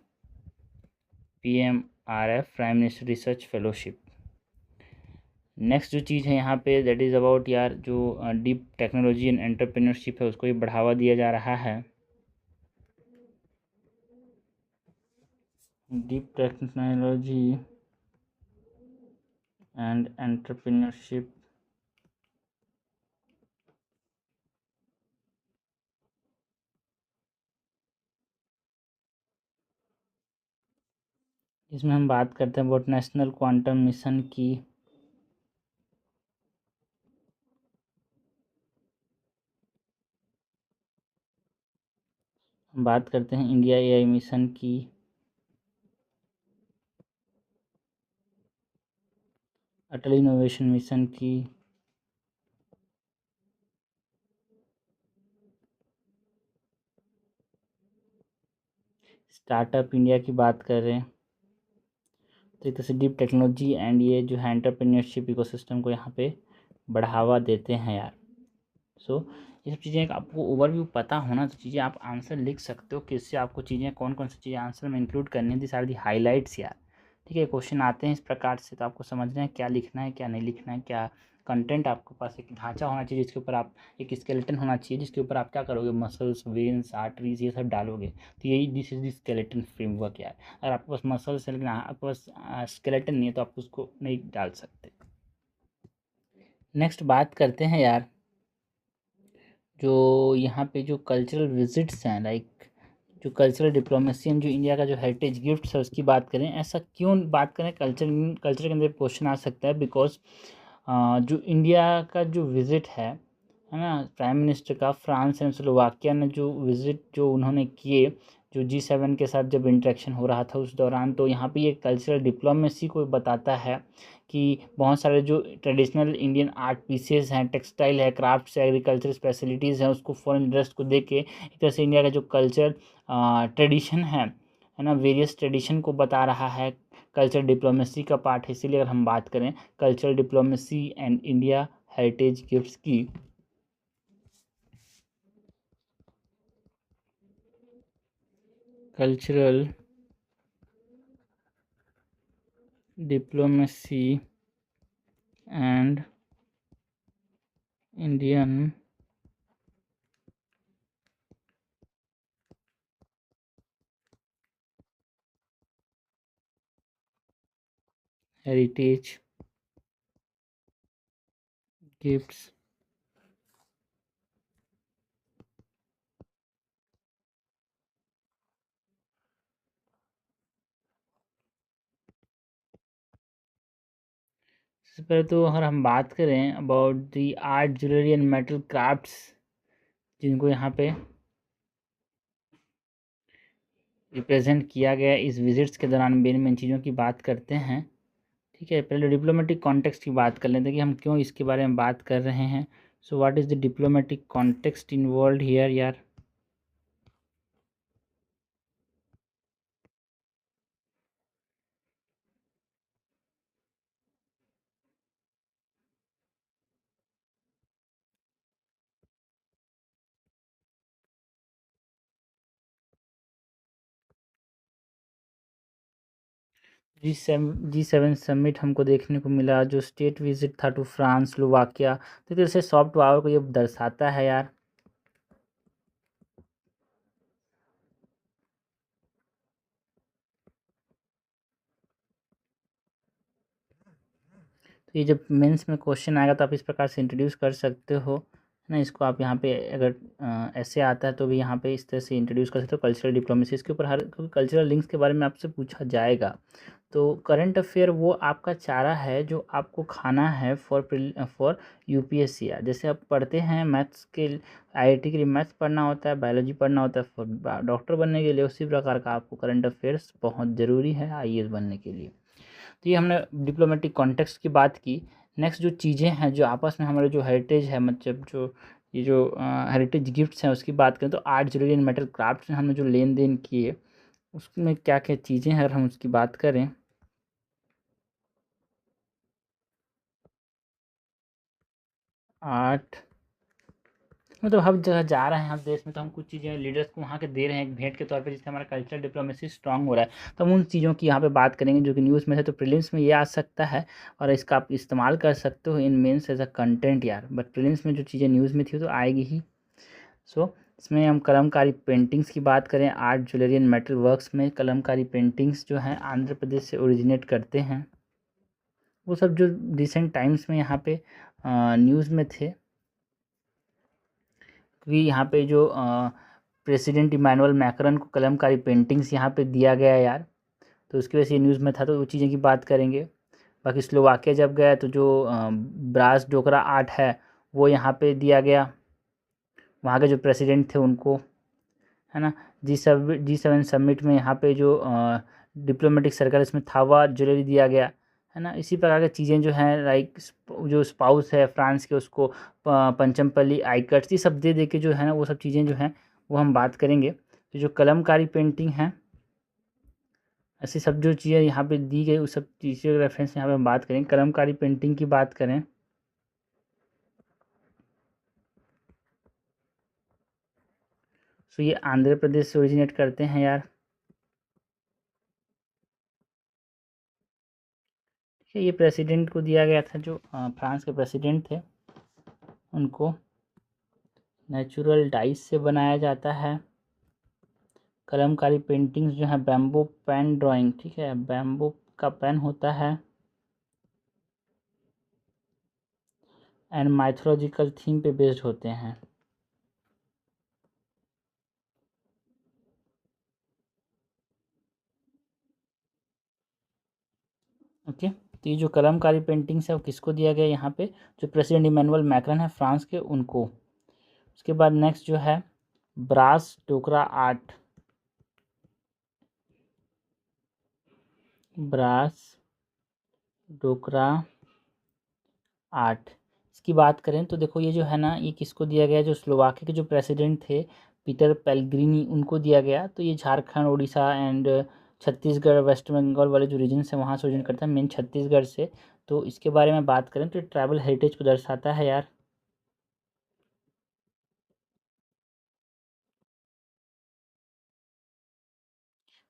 PMRF prime minister research fellowship. Next जो चीज़ है यहाँ पे दैट इज़ अबाउट यार जो डीप टेक्नोलॉजी एंड एंटरप्रेन्योरशिप है उसको भी बढ़ावा दिया जा रहा है। डीप टेक्नोलॉजी एंड एंटरप्रेन्योरशिप इसमें हम बात करते हैं अबाउट नेशनल क्वांटम मिशन की। हम बात करते हैं इंडिया AI मिशन की। अटल इनोवेशन मिशन की। स्टार्टअप इंडिया की बात कर रहे हैं तो एक तरह से डीप टेक्नोलॉजी एंड ये जो है एंटरप्रेन्योरशिप इकोसिस्टम को यहाँ पे बढ़ावा देते हैं यार। सो ये सब चीज़ें आपको ओवरव्यू पता होना तो चीज़ें आप आंसर लिख सकते हो कि इससे आपको चीज़ें कौन कौन सी चीज़ें आंसर में इंक्लूड करनी है। दिस आर दी हाईलाइट्स यार। ठीक है, क्वेश्चन आते हैं इस प्रकार से, तो आपको समझना है क्या लिखना है क्या नहीं लिखना है, क्या कंटेंट आपके पास एक ढांचा होना चाहिए जिसके ऊपर आप एक स्केलेटन होना चाहिए जिसके ऊपर आप क्या करोगे, मसल्स, वेन्स, आर्टरीज ये सब डालोगे। तो यही this is the skeleton framework यार। अगर आपके पास मसल्स है लेकिन आपके पास स्केलेटन नहीं है तो आप उसको नहीं डाल सकते। नेक्स्ट बात करते हैं यार, जो यहाँ पे जो कल्चरल विजिट्स हैं, लाइक जो कल्चरल डिप्लोमेसी एंड जो इंडिया का जो हेरिटेज गिफ्ट्स है उसकी बात करें। ऐसा क्यों बात करें, कल्चर के अंदर क्वेश्चन आ सकता है बिकॉज जो इंडिया का जो विज़िट है ना, प्राइम मिनिस्टर का फ्रांस एंड स्लोवाकिया ने जो विज़िट जो उन्होंने किए, जो G7 के साथ जब इंटरेक्शन हो रहा था उस दौरान, तो यहाँ पे ये कल्चरल डिप्लोमेसी को बताता है कि बहुत सारे जो ट्रेडिशनल इंडियन आर्ट पीसेस हैं, टेक्सटाइल है, क्राफ्ट्स है, एग्रीकल्चर स्पेशलिटीज़ हैं, उसको फॉरेन इंटरेस्ट को देके एक तरह से इंडिया का जो कल्चर ट्रेडिशन है ना, वेरियस ट्रेडिशन को बता रहा है। कल्चर डिप्लोमेसी का पार्ट है। इसीलिए अगर हम बात करें cultural diplomacy and India heritage gifts की, cultural diplomacy and Indian heritage gifts सबसे पहले तो अगर हम बात करें about the art, jewellery and metal crafts जिनको यहाँ पे रिप्रेजेंट किया गया इस विजिट्स के दौरान, मेन मेन चीज़ों की बात करते हैं। ठीक है, पहले डिप्लोमेटिक कॉन्टेक्स्ट की बात कर लेते हैं कि हम क्यों इसके बारे में बात कर रहे हैं। So what is the diplomatic context involve here यार। G7 समिट हमको देखने को मिला, जो स्टेट विजिट था टू फ्रांस, स्लोवाकिया, तो तरह से सॉफ्ट पावर को ये दर्शाता है यार। तो ये जब मेंस में क्वेश्चन आएगा तो आप इस प्रकार से इंट्रोड्यूस कर सकते हो, है ना। इसको आप यहाँ पे अगर ऐसे आता है तो भी यहाँ पे इस तरह से इंट्रोड्यूस कर सकते हो, कल्चरल डिप्लोमेसी। इसके ऊपर हर कल्चरल लिंक्स के बारे में आपसे पूछा जाएगा। तो करंट अफेयर वो आपका चारा है जो आपको खाना है फॉर यूपीएससी यार। जैसे आप पढ़ते हैं मैथ्स के, आईआईटी के लिए मैथ्स पढ़ना होता है, बायोलॉजी पढ़ना होता है फॉर डॉक्टर बनने के लिए, उसी प्रकार का आपको करंट अफेयर्स बहुत ज़रूरी है आईएएस बनने के लिए। तो ये हमने डिप्लोमेटिक कॉन्टेक्स्ट की बात की। नेक्स्ट जो चीज़ें हैं जो आपस में हमारे जो हेरिटेज है, मतलब जो ये जो हेरिटेज गिफ्ट्स हैं उसकी बात करें, तो art, jewellery and metal crafts में हमने जो लेन देन किए उसमें क्या क्या चीज़ें हैं अगर हम उसकी बात करें। आर्ट मतलब हर जगह जा रहे हैं हम देश में, तो हम कुछ चीज़ें लीडर्स को वहाँ के दे रहे हैं एक भेंट के तौर पे, जिससे हमारा कल्चर डिप्लोमेसी स्ट्रांग हो रहा है। तो हम उन चीज़ों की यहाँ पे बात करेंगे जो कि न्यूज़ में है। तो प्रीलिम्स में ये आ सकता है और इसका आप इस्तेमाल कर सकते हो in men's as a content यार। बट प्रीलिम्स में जो चीज़ें न्यूज़ में थी वो तो आएगी ही। सो इसमें हम कलमकारी पेंटिंग्स की बात करें, art, jewellery and metal works में कलमकारी पेंटिंग्स जो हैं आंध्र प्रदेश से ओरिजिनेट करते हैं। वो सब जो रिसेंट टाइम्स में यहाँ पे न्यूज़ में थे, क्योंकि यहाँ पे जो प्रेसिडेंट इमानुअल मैक्रन को कलमकारी पेंटिंग्स यहाँ पे दिया गया यार, तो उसकी वजह से ये न्यूज़ में था, तो वो चीज़ें की बात करेंगे। बाकी स्लोवाकिया जब गया तो जो ब्रास डोकरा आर्ट है वो यहाँ पे दिया गया, वहाँ के जो प्रेसिडेंट थे उनको, है ना। G7 समिट में यहाँ पे जो डिप्लोमेटिक सर्कल इसमें थावा ज्वेलरी दिया गया, है ना। इसी प्रकार की चीज़ें जो हैं, लाइक जो स्पाउस है फ्रांस के उसको पंचमपल्ली आइकट्स, ये सब दे दे के जो है ना वो सब चीज़ें जो हैं वो हम बात करेंगे। तो जो कलमकारी पेंटिंग है, ऐसी सब जो चीज़ें यहाँ पे दी गई उस सब चीज़ों के रेफरेंस में यहाँ पे हम बात करें। कलमकारी पेंटिंग की बात करें सो ये आंध्र प्रदेश से ओरिजिनेट करते हैं यार। ठीक है, ये प्रेसिडेंट को दिया गया था, जो फ्रांस के प्रेसिडेंट थे उनको। नेचुरल डाइस से बनाया जाता है। कलमकारी पेंटिंग्स जो है बैम्बू पेन ड्राइंग, ठीक है, बैम्बू का पेन होता है। एंड माइथोलॉजिकल थीम पे बेस्ड होते हैं। ओके, तो ये जो कलमकारी पेंटिंग्स है वो किसको दिया गया यहाँ पे, जो प्रेसिडेंट इमैनुअल मैक्रन है फ्रांस के, उनको। उसके बाद नेक्स्ट जो है ब्रास डोकरा आर्ट। ब्रास डोकरा आर्ट, इसकी बात करें तो देखो ये जो है ना, ये किसको दिया गया, जो स्लोवाकिया के जो प्रेसिडेंट थे पीटर पेल्ग्रिनी, उनको दिया गया। तो ये झारखंड, उड़ीसा एंड छत्तीसगढ़, वेस्ट बंगाल वाले जो रीजन है वहाँ से ओरिजिन करता है, मेन छत्तीसगढ़ से। तो इसके बारे में बात करें तो ट्राइबल हेरिटेज को दर्शाता है यार।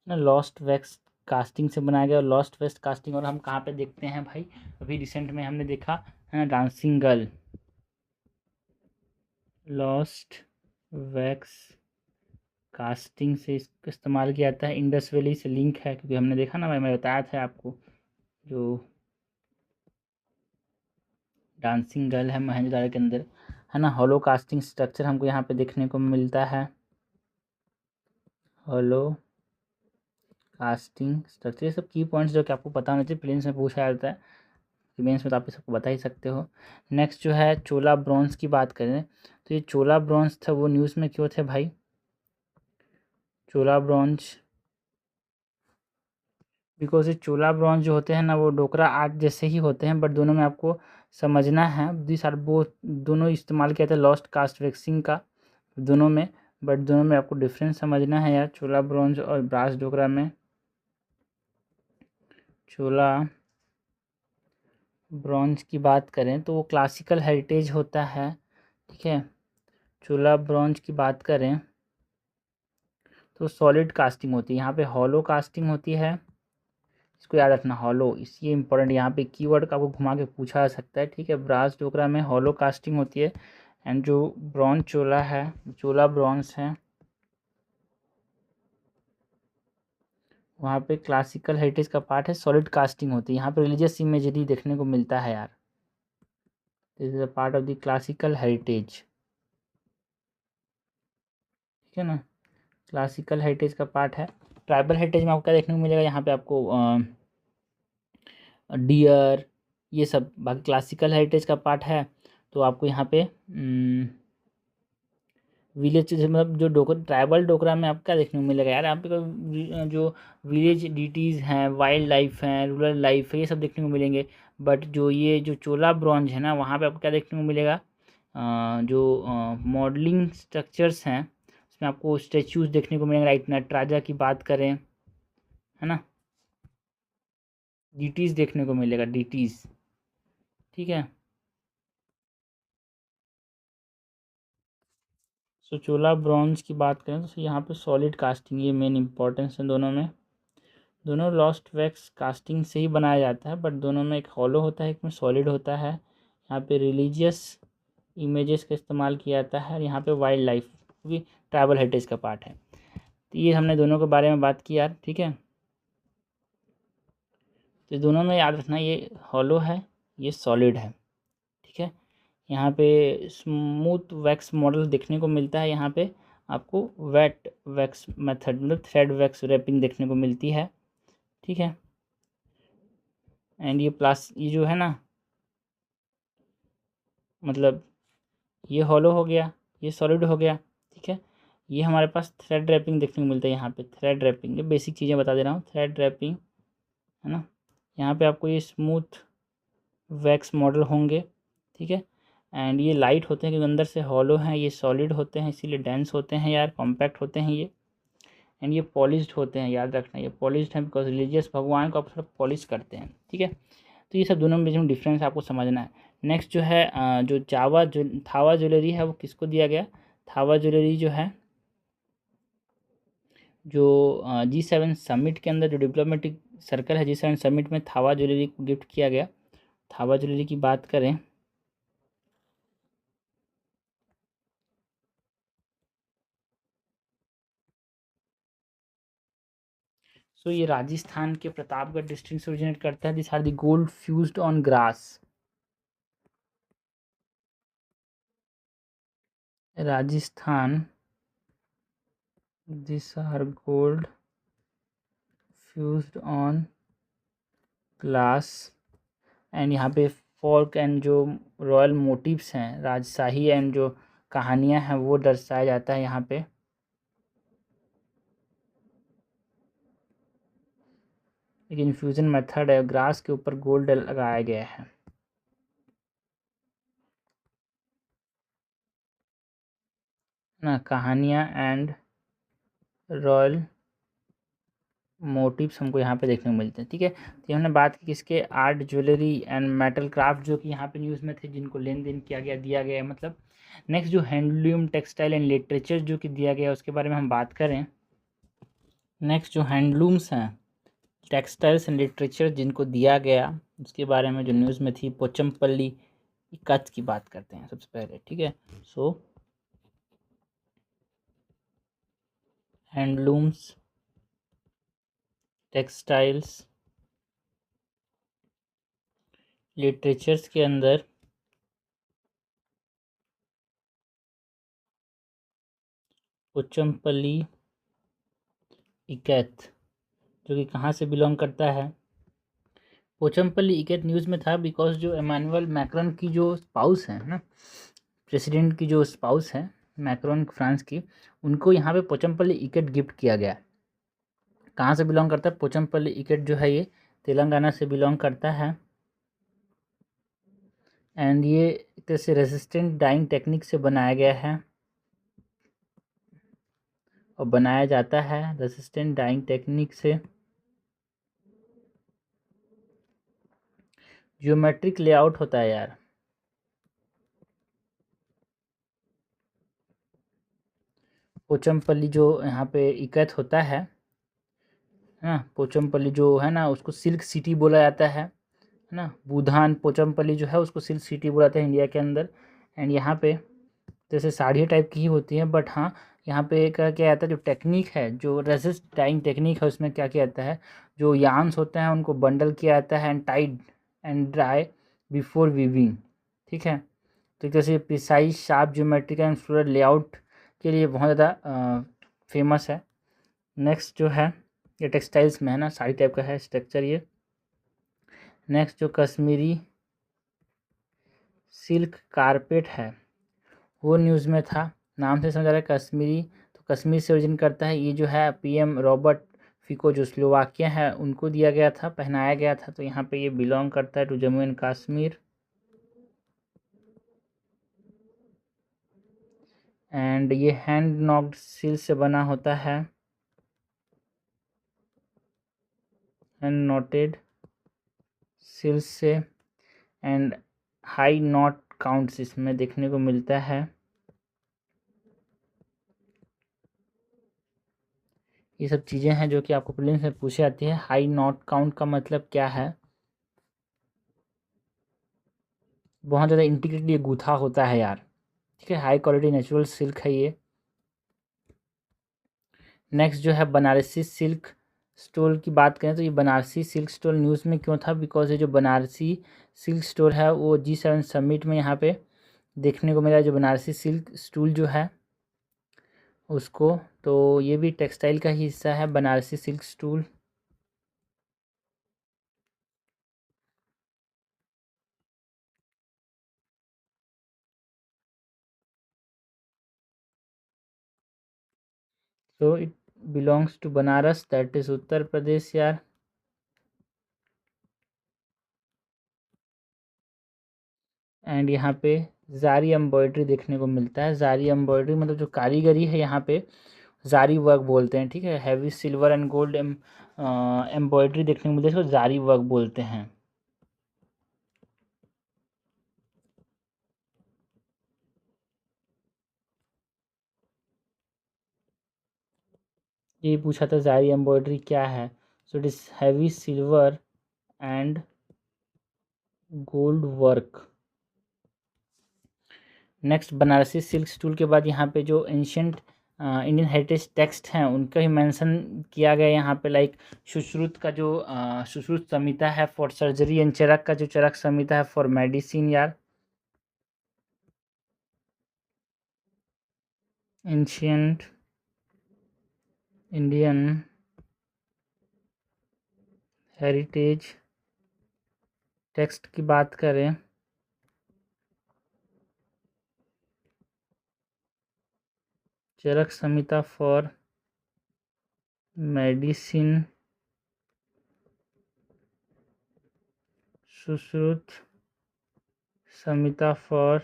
ना लॉस्ट वैक्स कास्टिंग से बनाया गया, लॉस्ट वेस्ट कास्टिंग। और हम कहाँ पे देखते हैं भाई, अभी रिसेंट में हमने देखा है ना, dancing girl. Lost wax casting से इसका इस्तेमाल किया जाता है, इंडस वैली से लिंक है, क्योंकि हमने देखा ना भाई, मैं बताया था आपको, जो डांसिंग गर्ल है महेंद्रगढ़ के अंदर, है ना। हॉलो कास्टिंग स्ट्रक्चर हमको यहाँ पे देखने को मिलता है। हॉलो कास्टिंग स्ट्रक्चर, ये सब की पॉइंट्स जो कि आपको पता होना चाहिए, प्रीलिम्स में पूछा जाता है, मेंस में तो आप ये सबको बता ही सकते हो। नेक्स्ट जो है चोला ब्रॉन्ज की बात करें तो ये चोला ब्रॉन्ज था, वो न्यूज़ में क्यों थे भाई, चोला ब्रॉन्ज, बिकॉज ये चोला ब्रॉन्ज जो होते हैं ना, वो डोकरा आर्ट जैसे ही होते हैं, बट दोनों में आपको समझना है, दिस आर बोथ, दोनों इस्तेमाल किया था लॉस्ट कास्ट वैक्सिंग का दोनों में, बट दोनों में आपको डिफरेंस समझना है यार, चोला ब्रॉन्ज और ब्रास डोकरा में। चोला ब्रॉन्ज की बात करें तो वो क्लासिकल हेरिटेज होता है, ठीक है। चोला ब्रॉन्ज की बात करें तो सॉलिड कास्टिंग होती है, यहाँ पे हॉलो कास्टिंग होती है, इसको याद रखना, हॉलो, इसलिए इंपॉर्टेंट, यहाँ पे कीवर्ड का आपको घुमा के पूछा जा सकता है, ठीक है। ब्रास डोकरा में हॉलो कास्टिंग होती है। एंड जो ब्रॉन्ज चोला है, चोला ब्रॉन्ज है, वहाँ पे क्लासिकल हेरिटेज का पार्ट है, सॉलिड कास्टिंग होती है, यहाँ पे रिलीजियस इमेजरी देखने को मिलता है यार, this is a part of the classical heritage, ठीक है ना, क्लासिकल हेरिटेज का पार्ट है। ट्राइबल हेरिटेज में आपको क्या देखने को मिलेगा, यहाँ पे आपको डियर, ये सब, बाकी क्लासिकल हेरिटेज का पार्ट है। तो आपको यहाँ पे विलेज, मतलब जो ट्राइबल डोकरा में आपको क्या देखने को मिलेगा यार, यहाँ पे जो विलेज डिटीज़ हैं, वाइल्ड लाइफ हैं, रूरल लाइफ है, ये सब देखने को मिलेंगे। बट जो ये जो चोला ब्रॉन्ज है ना, वहाँ पे आपको क्या देखने को मिलेगा, जो मॉडलिंग स्ट्रक्चर्स हैं उसमें आपको स्टेचूज देखने को मिलेंगे, राइट, नटराजा की बात करें, है ना, डिटीज़ देखने को मिलेगा, डिटीज़, ठीक है। सो चोला ब्रॉन्ज की बात करें तो यहाँ पे सॉलिड कास्टिंग, ये मेन इंपॉर्टेंस है दोनों में, दोनों लॉस्ट वैक्स कास्टिंग से ही बनाया जाता है, बट दोनों में एक हॉलो होता है, एक में सॉलिड होता है। यहाँ पे रिलीजियस इमेजेस का इस्तेमाल किया जाता है, और यहाँ पे वाइल्ड लाइफ भी ट्राइबल हेरिटेज का पार्ट है। तो ये हमने दोनों के बारे में बात की यार, ठीक है। तो दोनों में याद रखना, ये हॉलो है, ये सॉलिड है, ठीक है। यहाँ पे स्मूथ वैक्स मॉडल देखने को मिलता है, यहाँ पे आपको वेट वैक्स मेथड, मतलब थ्रेड वैक्स रैपिंग देखने को मिलती है, ठीक है। एंड ये जो है ना, मतलब ये हॉलो हो गया, ये सॉलिड हो गया, ठीक है। ये हमारे पास थ्रेड रैपिंग देखने को मिलता है, यहाँ पे थ्रेड रैपिंग, ये बेसिक चीज़ें बता दे रहा हूँ, थ्रेड रैपिंग, है ना। यहाँ पे आपको ये स्मूथ वैक्स मॉडल होंगे, ठीक है। एंड ये लाइट होते हैं क्योंकि अंदर से हॉलो हैं, ये सॉलिड होते हैं इसीलिए डेंस होते हैं यार, कॉम्पैक्ट होते हैं ये। एंड ये पॉलिश्ड होते हैं, याद रखना, ये पॉलिश्ड हैं बिकॉज रिलीजियस भगवान को आप थोड़ा पॉलिश करते हैं, ठीक है। तो ये सब दोनों में जो डिफरेंस आपको समझना है। नेक्स्ट जो है जो थावा ज्वेलरी है, वो किसको दिया गया, थावा ज्वेलरी जो है जो G7 समिट के अंदर जो डिप्लोमेटिक सर्कल है G7 समिट में थावा ज्वेलरी को गिफ्ट किया गया। थावा ज्वेलरी की बात करें तो ये राजस्थान के प्रतापगढ़ डिस्ट्रिक्ट से ओरिजिनेट करता है। This are the gold fused on grass. Rajasthan, this are gold fused on glass and यहाँ पे फोर्क एंड जो रॉयल मोटिव्स हैं राजशाही एंड जो कहानियाँ हैं वो दर्शाया जाता है यहाँ पे। एक इन्फ्यूजन मेथड है, ग्रास के ऊपर गोल्ड लगाया गया है। ना कहानियाँ एंड रॉयल मोटिव्स हमको यहाँ पे देखने को मिलते हैं। ठीक है, तो हमने बात की किसके, art jewellery and metal craft जो कि यहाँ पे न्यूज़ में थे जिनको लेन देन किया गया, दिया गया है मतलब। नेक्स्ट जो हैंडलूम टेक्सटाइल एंड लिटरेचर जो कि दिया गया उसके बारे में हम बात करें। नेक्स्ट जो हैंडलूम्स हैं टेक्सटाइल्स एंड लिटरेचर जिनको दिया गया उसके बारे में जो न्यूज़ में थी, पोचमपल्ली कच्छ की बात करते हैं सबसे पहले। ठीक है, सो हैंडलूम्स टेक्सटाइल्स लिटरेचर्स के अंदर पोचमपल्ली इकैथ जो कि कहाँ से बिलोंग करता है। पोचमपल्ली इकैथ न्यूज़ में था बिकॉज जो इमानुएल मैक्रॉन की जो स्पाउस है ना, प्रेसिडेंट की जो स्पाउस है मैक्रॉन फ्रांस की, उनको यहाँ पे पोचमपल्ली इकैथ गिफ्ट किया गया। कहाँ से बिलोंग करता है पोचमपल्ली इकैथ जो है, ये तेलंगाना से बिलोंग करता है। एंड ये एक तरह से रेजिस्टेंट डाइंग टेक्निक से बनाया गया है और बनाया जाता है रेजिस्टेंट डाइंग टेक्निक से। जियोमेट्रिक लेआउट होता है यार, पोचमपल्ली जो यहाँ पे इकैथ होता है ना, पोचमपल्ली जो है ना उसको सिल्क सिटी बोला जाता है ना। बुधान पोचमपल्ली जो है उसको सिल्क सिटी बोला जाता है इंडिया के अंदर। एंड यहाँ पे जैसे साड़ी टाइप की ही होती है, बट हाँ यहाँ पे क्या आता है, जो टेक्निक है जो रेसिस्ट डाइंग टेक्निक है उसमें क्या किया जाता है, जो यार्न्स होते हैं उनको बंडल किया जाता है and tied and dry before weaving. ठीक है, तो एक तरह से precise sharp geometric and floral layout के लिए बहुत ज़्यादा फेमस है। नेक्स्ट जो है ये टेक्सटाइल्स में है ना, साड़ी टाइप का है स्ट्रक्चर ये। नेक्स्ट जो कश्मीरी सिल्क कारपेट है वो न्यूज़ में था, नाम से समझ आ रहा है कश्मीरी, तो कश्मीर से ओरिजिन करता है। ये जो है पीएम रॉबर्ट फिको जो स्लोवाकिया है उनको दिया गया था, पहनाया गया था, तो यहाँ पे ये बिलोंग करता है to Jammu and Kashmir. And ये हैंड नॉक्ड सिल से बना होता है, हैंड नॉटेड सिल से। एंड हाई नॉट काउंट्स इसमें देखने को मिलता है। ये सब चीज़ें हैं जो कि आपको प्रीलिम्स में पूछी जाती है। हाई नॉट काउंट का मतलब क्या है, बहुत ज़्यादा इंटीग्रेटेड ये गूथा होता है यार। ठीक है, हाई क्वालिटी नेचुरल सिल्क है ये। नेक्स्ट जो है बनारसी सिल्क स्टोर की बात करें तो ये बनारसी सिल्क स्टोर न्यूज़ में क्यों था, बिकॉज ये जो बनारसी सिल्क स्टोर है वो G7 समिट में यहाँ पे देखने को मिला, जो बनारसी सिल्क स्टूल जो है उसको, तो ये भी टेक्सटाइल का ही हिस्सा है Banarasi silk stool. So it belongs to Banaras, that is Uttar Pradesh यार। एंड यहाँ पे जारी एम्ब्रॉयडरी देखने को मिलता है। जारी एम्ब्रॉयडरी मतलब जो कारीगरी है यहाँ पे जारी वर्क बोलते हैं। ठीक है, heavy silver and gold embroidery देखने को मिलती है, इसको जारी वर्क बोलते हैं। ये पूछा था ज़ारी एम्ब्रॉयडरी क्या है। So it is heavy silver and gold work. Next Banarasi silk stool के बाद यहाँ पे जो एंशियंट इंडियन हेरिटेज टेक्स्ट हैं उनका ही मेंशन किया गया यहाँ पे, लाइक सुश्रुत का जो सुश्रुत संहिता है फॉर सर्जरी एंड चरक का जो चरक संहिता है फॉर मेडिसिन यार। एंशियंट इंडियन हेरिटेज टेक्स्ट की बात करें Charaka Samhita for medicine, Sushruta Samhita for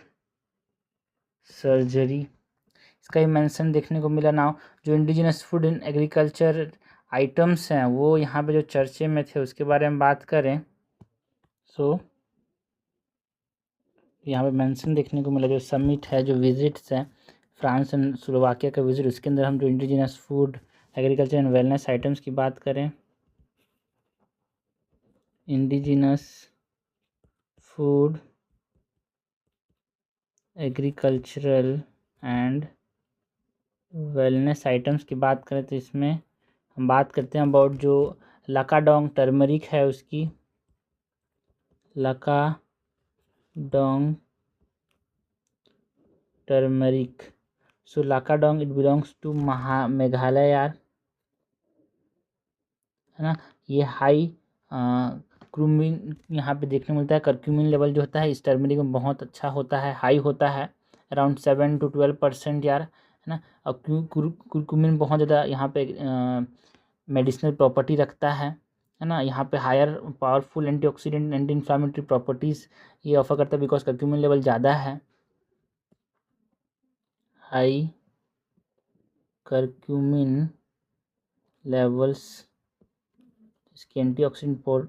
surgery, इसका ही मेंशन देखने को मिला ना। जो indigenous food in agriculture items हैं वो यहाँ पे जो चर्चे में थे उसके बारे में बात करें। सो यहाँ पे मेंशन देखने को मिला, जो समिट है, जो विजिट्स हैं फ्रांस एंड स्लोवाकिया का विजिट, उसके अंदर हम जो indigenous food agriculture and wellness items की बात करें, indigenous food agricultural and wellness items की बात करें तो इसमें हम बात करते हैं अबाउट जो लाकाडोंग टर्मरिक है उसकी, Lakadong turmeric. So Lakadong it belongs to Meghalaya यार, है ना। ये हाई क्रूमिन यहाँ पे देखने को मिलता है। करक्यूमिन लेवल जो होता है इस टर्मरिक में बहुत अच्छा होता है, हाई होता है, अराउंड 7 to 12% यार, है ना। और कुरकुमिन बहुत ज़्यादा यहाँ पे मेडिसिनल प्रॉपर्टी रखता है ना। यहाँ पे higher powerful antioxidant anti inflammatory properties ये ऑफर करता है बिकॉज करक्यूमिन लेवल ज़्यादा है, हाई करक्यूमिन लेवल्स, इसकी एंटीऑक्सीडेंट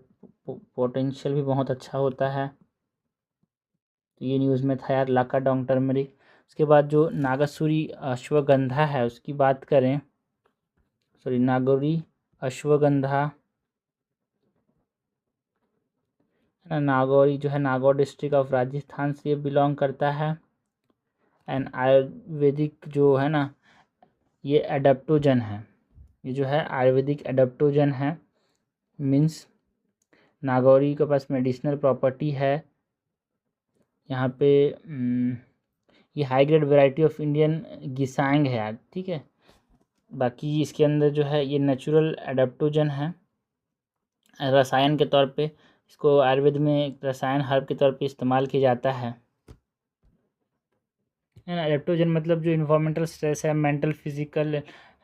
पोटेंशियल भी बहुत अच्छा होता है। तो ये न्यूज़ में था यार लाकाडोंग टर्मरिक। उसके बाद जो नागासुरी अश्वगंधा है उसकी बात करें, सॉरी नागौरी अश्वगंधा, है ना। नागौरी जो है नागौर डिस्ट्रिक्ट ऑफ राजस्थान से ये बिलोंग करता है। एंड आयुर्वेदिक जो है ना ये एडाप्टोजन है, ये जो है आयुर्वेदिक एडाप्टोजन है, मीन्स नागौरी के पास मेडिसिनल प्रॉपर्टी है। यहाँ पे ये high grade variety of Indian ginseng है यार, ठीक है। बाकी इसके अंदर जो है ये नेचुरल एडाप्टोजन है, रसायन के तौर पे इसको आयुर्वेद में एक रसायन हर्ब के तौर पे इस्तेमाल किया जाता है ना। एडाप्टोजन मतलब जो इन्वायरमेंटल स्ट्रेस है, मेंटल फिजिकल,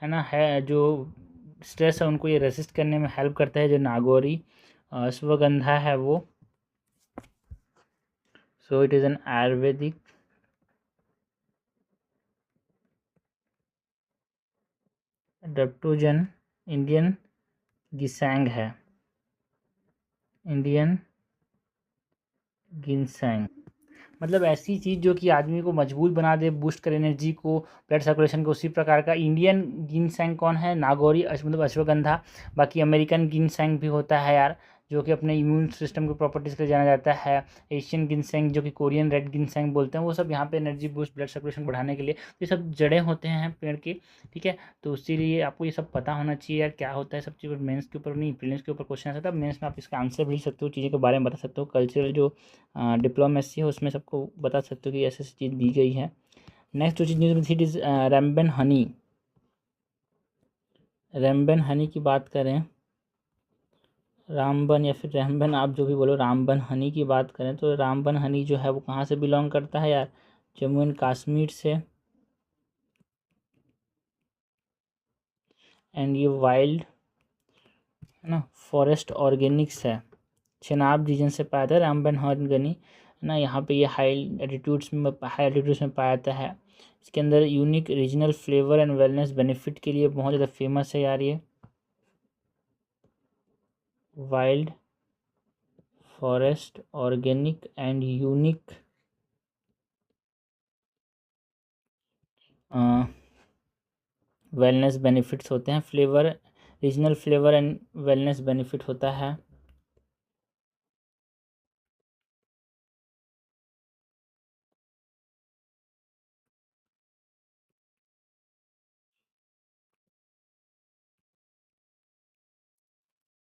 है ना, है जो स्ट्रेस है उनको ये रेसिस्ट करने में हेल्प करता है, जो नागौरी अश्वगंधा है वो। So it is an ayurvedic adaptogen, Indian ginseng है, इंडियन गिनसैंग मतलब ऐसी चीज़ जो कि आदमी को मजबूत बना दे, बूस्ट करे एनर्जी को, ब्लड सर्कुलेशन को, उसी प्रकार का इंडियन गिनसैंग कौन है, नागौरी मतलब अश्वगंधा। बाकी अमेरिकन गिनसैंग भी होता है यार, जो कि अपने इम्यून सिस्टम की प्रॉपर्टीज़ के लिए जाना जाता है। एशियन गिनसैंग जो कि कोरियन रेड गिनसैंग बोलते हैं, वो सब यहाँ पे एनर्जी बूस्ट ब्लड सर्कुलेशन बढ़ाने के लिए, ये सब जड़ें होते हैं पेड़ की, ठीक है। तो इसीलिए आपको ये सब पता होना चाहिए यार क्या होता है सब चीज़। मेंस के ऊपर नहीं, प्रीलिम्स के ऊपर क्वेश्चन आता है, तब मेंस में आप इसका आंसर भी लिख सकते हो, चीज़ों के बारे में बता सकते हो। कल्चरल जो डिप्लोमेसी है उसमें सबको बता सकते हो कि ऐसी ऐसी चीज़ दी गई है। नेक्स्ट जो चीज़ न्यूज़ में थी इट इज़ रैम्बन हनी। रैम्बन हनी की बात करें, रामबन या फिर रैम्बन आप जो भी बोलो, रामबन हनी की बात करें तो रामबन हनी जो है वो कहाँ से बिलोंग करता है यार, जम्मू एंड कश्मीर से। एंड ये वाइल्ड, है ना, फॉरेस्ट ऑर्गेनिक्स है, चेनाब रीजन से पाया था रामबन हनी, है ना। यहाँ पे ये हाई एल्टीट्यूड्स में पाया जाता है। इसके अंदर unique regional flavour and wellness benefit के लिए बहुत ज़्यादा फेमस है यार ये wild forest organic and unique wellness benefits होते हैं, flavour, regional flavour and wellness benefit होता है।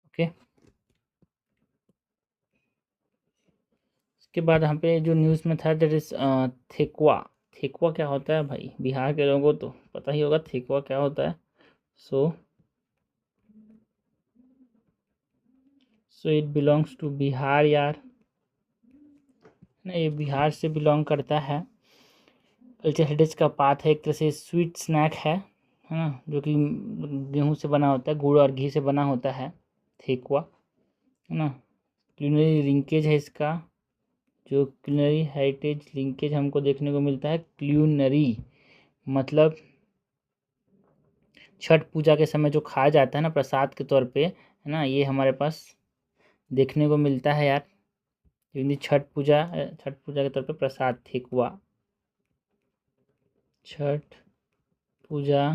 ओके, उसके बाद यहाँ पे जो न्यूज़ में था दैट इज थेकुआ। थेकुआ क्या होता है भाई, बिहार के लोगों को तो पता ही होगा थेकुआ क्या होता है। So it belongs to Bihar यार, नहीं ये बिहार से बिलोंग करता है। कल्चर हेरिटेज का पार्ट है, एक तरह से स्वीट स्नैक है ना, जो कि गेहूं से बना होता है, गुड़ और घी से बना होता है ठेकुआ, है ना। क्यूलिनरी लिंकेज है इसका, जो क्यूलिनरी हेरिटेज लिंकेज हमको देखने को मिलता है। क्यूलिनरी मतलब छठ पूजा के समय जो खाया जाता है ना प्रसाद के तौर पे, है ना, ये हमारे पास देखने को मिलता है यार, क्योंकि छठ पूजा के तौर पे प्रसाद ठेकुआ, छठ पूजा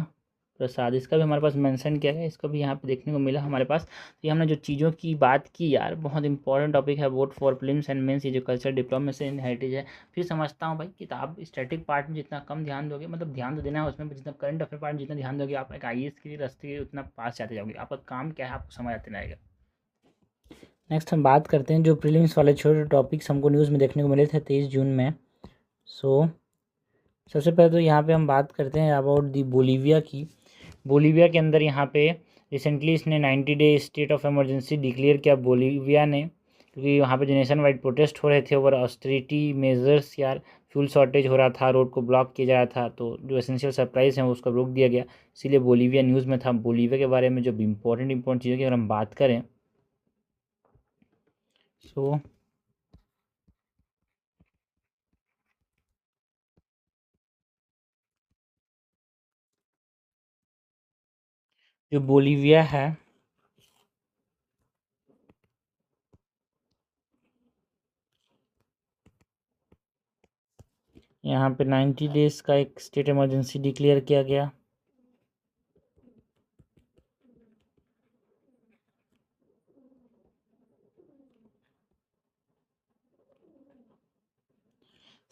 प्रसाद, इसका भी हमारे पास मेंशन किया गया, इसका भी यहाँ पे देखने को मिला हमारे पास। तो ये हमने जो चीज़ों की बात की यार, बहुत इंपॉर्टेंट टॉपिक है both for prelims and mains, ये जो कल्चर डिप्लोमेसी एंड हेरिटेज है। फिर समझता हूँ भाई किताब स्टैटिक पार्ट में जितना कम ध्यान दोगे, मतलब ध्यान तो देना है उसमें, जितना करंट अफेयर पार्ट में जितना ध्यान दोगे आप एक IAS के लिए रास्ते के उतना पास जाते जाओगे, आपका काम क्या है आपको समझ आते रहेगा। नेक्स्ट हम बात करते हैं जो प्रीलिम्स वाले छोटे टॉपिक्स हमको न्यूज़ में देखने को मिले थे 23 जून में। सबसे पहले तो यहाँ पे हम बात करते हैं अबाउट दी बोलीविया की। बोलीविया के अंदर यहाँ पे रिसेंटली इसने 90 day state of emergency declare किया बोलीविया ने, क्योंकि वहाँ पे जो नेशन वाइड प्रोटेस्ट हो रहे थे ओवर ऑस्टेरिटी मेजर्स यार, फ्यूल शॉर्टेज हो रहा था, रोड को ब्लॉक किया जा रहा था, तो जो एसेंशियल सप्लाईज हैं उसको रोक दिया गया, इसीलिए बोलीविया न्यूज़ में था। बोलीविया के बारे में जो इंपॉर्टेंट चीज़ों की अगर हम बात करें, सो जो बोलीविया है यहाँ पे 90 डेज का एक स्टेट इमरजेंसी डिक्लेयर किया गया।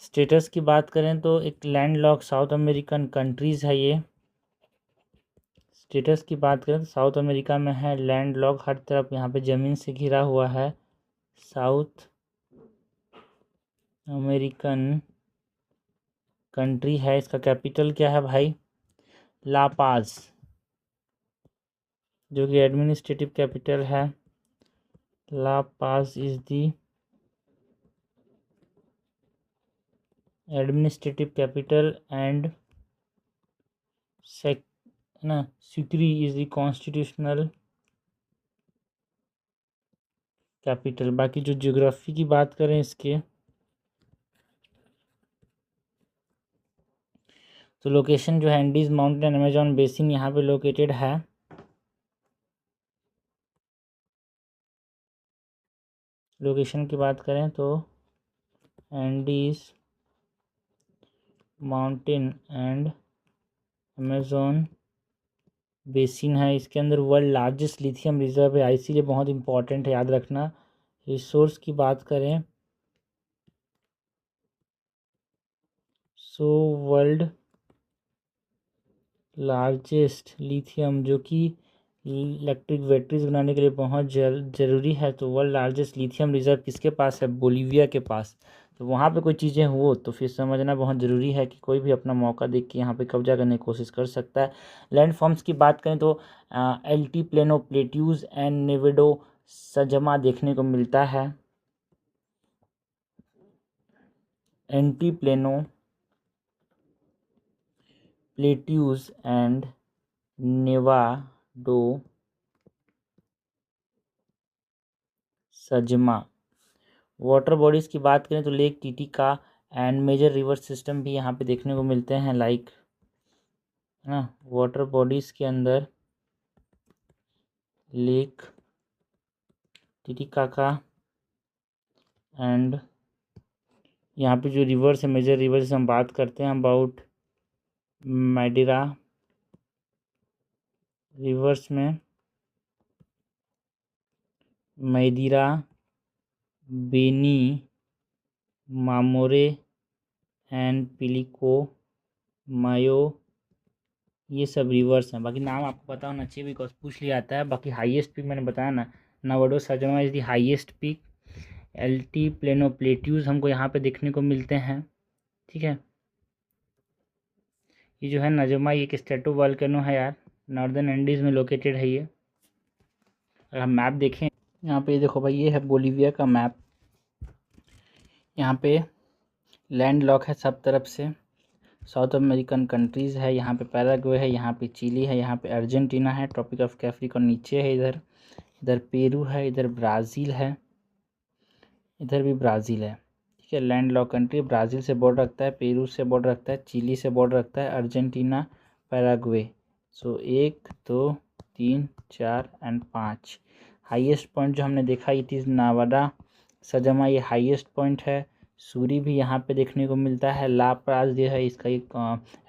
स्टेटस की बात करें तो एक लैंडलॉक साउथ अमेरिकन कंट्रीज़ है ये। स्टेटस की बात करें तो साउथ अमेरिका में है, लैंडलॉक, हर तरफ यहाँ पे ज़मीन से घिरा हुआ है। साउथ अमेरिकन कंट्री है। इसका कैपिटल क्या है भाई, ला पाज, जो कि एडमिनिस्ट्रेटिव कैपिटल है। ला पाज is the administrative capital and ना Sukri is the constitutional capital. बाकी जो ज्योग्राफी की बात करें इसके, तो लोकेशन जो है एंडीज माउंटेन अमेजॉन बेसिन यहाँ पे लोकेटेड है। लोकेशन की बात करें तो Andes mountain and Amazon basin है। इसके अंदर वर्ल्ड लार्जेस्ट लिथियम रिजर्व है, इसीलिए बहुत इंपॉर्टेंट है, याद रखना। रिसोर्स की बात करें सो वर्ल्ड लार्जेस्ट लिथियम, जो कि इलेक्ट्रिक बैटरीज बनाने के लिए बहुत ज़रूरी है, तो वर्ल्ड लार्जेस्ट लिथियम रिजर्व किसके पास है, बोलीविया के पास। तो वहाँ पे कोई चीज़ें हो तो फिर समझना बहुत ज़रूरी है कि कोई भी अपना मौका देख के यहाँ पे कब्जा करने की कोशिश कर सकता है। लैंड फॉर्म्स की बात करें तो Altiplano plateaus and Nevado Sajama देखने को मिलता है। Altiplano plateaus and Nevado Sajama. Water bodies की बात करें तो Lake Titicaca and major river system भी यहाँ पे देखने को मिलते हैं, लाइक, है ना। वाटर बॉडीज़ के अंदर लेक टीटिकाका एंड यहाँ पे जो रिवर्स है, मेजर रिवर्स हम बात करते हैं अबाउट मैडिरा रिवर्स में मैदिरा, बेनी, मामोरे एंड पिलिको, मायो, ये सब रिवर्स हैं। बाकी नाम आपको पता होना चाहिए बिकॉज पूछ लिया आता है। बाकी हाईएस्ट पीक मैंने बताया ना, Nevado Sajama is the highest peak. Altiplano plateaus हमको यहाँ पे देखने को मिलते हैं, ठीक है। ये जो है नजमा, ये एक स्ट्रेटो वोल्केनो है यार, नॉर्दर्न एंडीज में लोकेटेड है ये। अगर हम मैप देखें यहाँ पे, ये देखो भाई, ये है बोलीविया का मैप। यहाँ पे लैंड लॉक है सब तरफ से, साउथ अमेरिकन कंट्रीज़ है, यहाँ पे पैराग्वे है, यहाँ पे चिली है, यहाँ पे अर्जेंटीना है, ट्रॉपिक ऑफ कैप्रिकॉर्न नीचे है, इधर इधर पेरू है, इधर ब्राज़ील है, इधर भी ब्राज़ील है, ठीक है। लैंड लॉक कंट्री, ब्राज़ील से बॉर्डर रखता है, पेरू से बॉर्डर रखता है, चिली से बॉर्डर रखता है, Argentina, Paraguay. So 1 2 3 4 and 5। Highest point जो हमने देखा इट इज़ नावाडा सजमा, ये हाईएस्ट पॉइंट है। सूरी भी यहाँ पे देखने को मिलता है। ला प्राज जो है इसका एक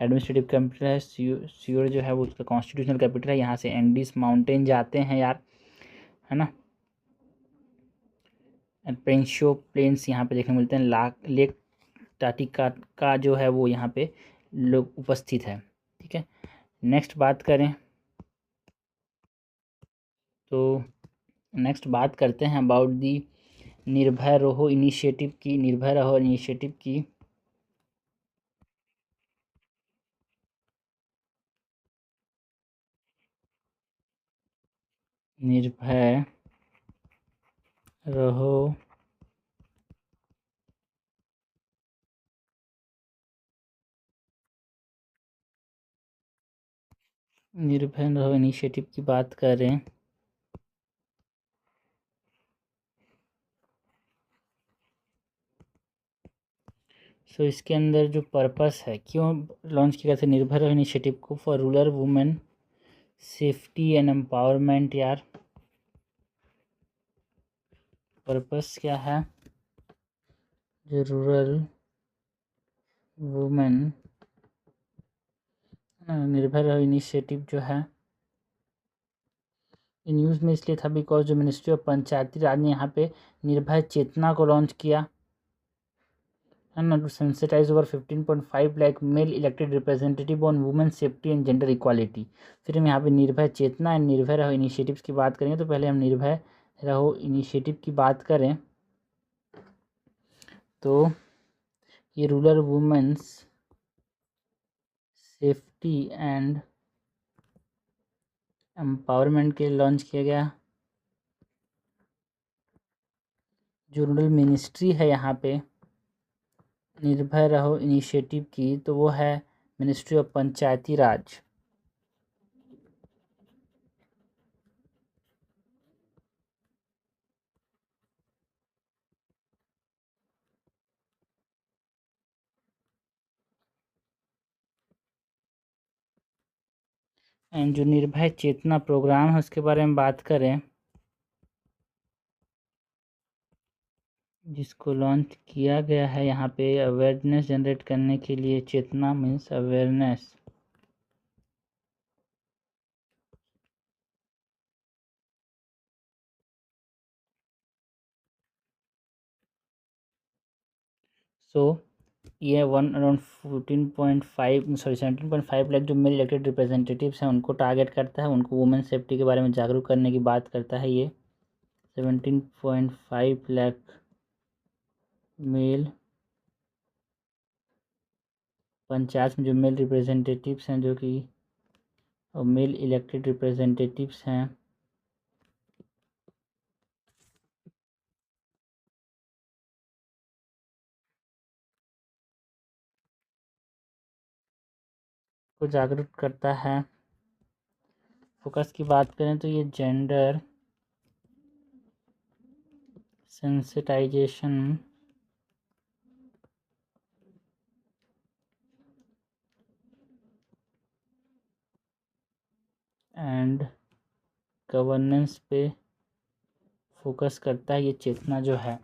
एडमिनिस्ट्रेटिव कैपिटल है। सियोर जो है वो उसका कॉन्स्टिट्यूशनल कैपिटल है। यहाँ से एंडीज माउंटेन जाते हैं यार, है ना। पेंशो प्लेन्स यहाँ पे देखने को मिलते हैं। लेक टाटिका का जो है वो यहाँ पे लोग उपस्थित है, ठीक है। नेक्स्ट बात करें तो नेक्स्ट बात करते हैं अबाउट दी निर्भय रहो इनिशिएटिव की। निर्भय रहो इनिशिएटिव की निर्भय रहो निर्भय रहो इनिशिएटिव की बात करें सो इसके अंदर जो पर्पस है, क्यों लॉन्च किया था निर्भय रहो इनिशिएटिव को, for rural women safety and empowerment यार। पर्पस क्या है, जो रूरल वुमेन निर्भय रहो इनिशिएटिव जो है न्यूज़ में इसलिए था बिकॉज जो मिनिस्ट्री ऑफ पंचायती राज ने यहाँ पे निर्भय चेतना को लॉन्च किया है ना, to sensitise over 15.5 lakh male elected representative on women safety and gender equality. फिर हम यहाँ पे निर्भय चेतना एंड निर्भय रहो इनिशिएटिव्स की बात करेंगे। तो पहले हम निर्भय रहो इनिशिएटिव की बात करें तो ये rural women's safety and empowerment के लॉन्च किया गया। जो रूरल मिनिस्ट्री है यहाँ पे निर्भय रहो इनिशिएटिव की, तो वो है ministry of Panchayati Raj. And जो निर्भय चेतना प्रोग्राम है उसके बारे में बात करें, जिसको लॉन्च किया गया है यहाँ पे अवेयरनेस जनरेट करने के लिए। चेतना मीन्स अवेयरनेस। सो ये 17.5 लाख जो मेल इलेक्टेड रिप्रेजेंटेटिव्स हैं उनको टारगेट करता है, उनको वुमेन सेफ्टी के बारे में जागरूक करने की बात करता है। ये 17.5 लाख मेल पंचायत में जो मेल रिप्रेजेंटेटिव्स हैं, जो कि मेल इलेक्टेड रिप्रेजेंटेटिव्स हैं, को जागरूक करता है। फोकस की बात करें तो ये जेंडर सेंसिटाइजेशन एंड गवर्नेंस पे फोकस करता है। ये चेतना जो है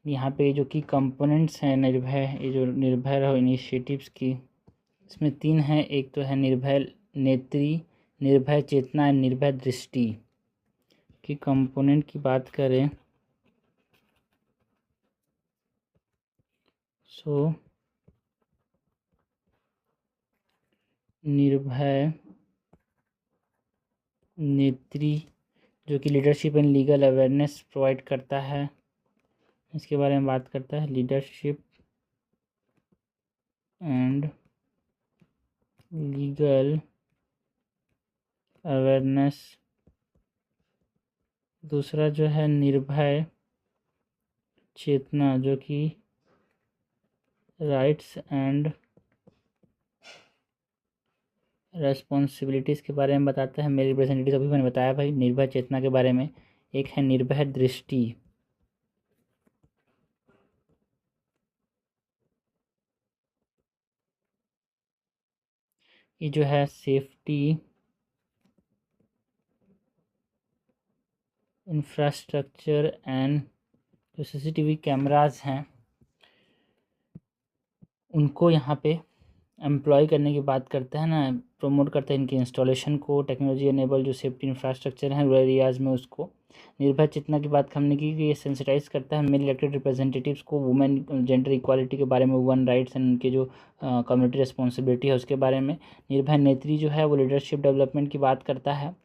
यहाँ पे जो कि कंपोनेंट्स हैं निर्भय, ये जो निर्भय रहो इनिशिएटिव्स की, इसमें 3 हैं। एक तो है निर्भय नेत्री निर्भय चेतना, निर्भय दृष्टि की कंपोनेंट की बात करें सो निर्भय नेत्री जो कि leadership and legal awareness provide करता है, इसके बारे में बात करता है। Leadership and legal awareness. दूसरा जो है निर्भय चेतना जो कि राइट्स एंड रेस्पॉन्सिबिलिटीज़ के बारे में बताता है। मेरे रिप्रेजेंटेटिव अभी मैंने बताया भाई निर्भय चेतना के बारे में। एक है निर्भय दृष्टि, ये जो है सेफ्टी इंफ्रास्ट्रक्चर एंड जो सीसीटीवी कैमरास हैं उनको यहाँ पे एम्प्लॉय करने की बात करता है ना, प्रमोट करता है इनके इंस्टॉलेशन को। टेक्नोलॉजी एनेबल जो सेफ्टी इंफ्रास्ट्रक्चर है रूरल एरियाज़ में उसको। निर्भय चेतना की बात हमने की कि ये सेंसिटाइज करता है मेल इलेक्टेड रिप्रेजेंटेटिव्स को वुमेन जेंडर इक्वालिटी के बारे में, वुमन राइट्स एंड उनके जो कम्युनिटी रिस्पॉन्सिबिलिटी है उसके बारे में। निर्भय नेत्री जो है वो लीडरशिप डेवलपमेंट की बात करता है।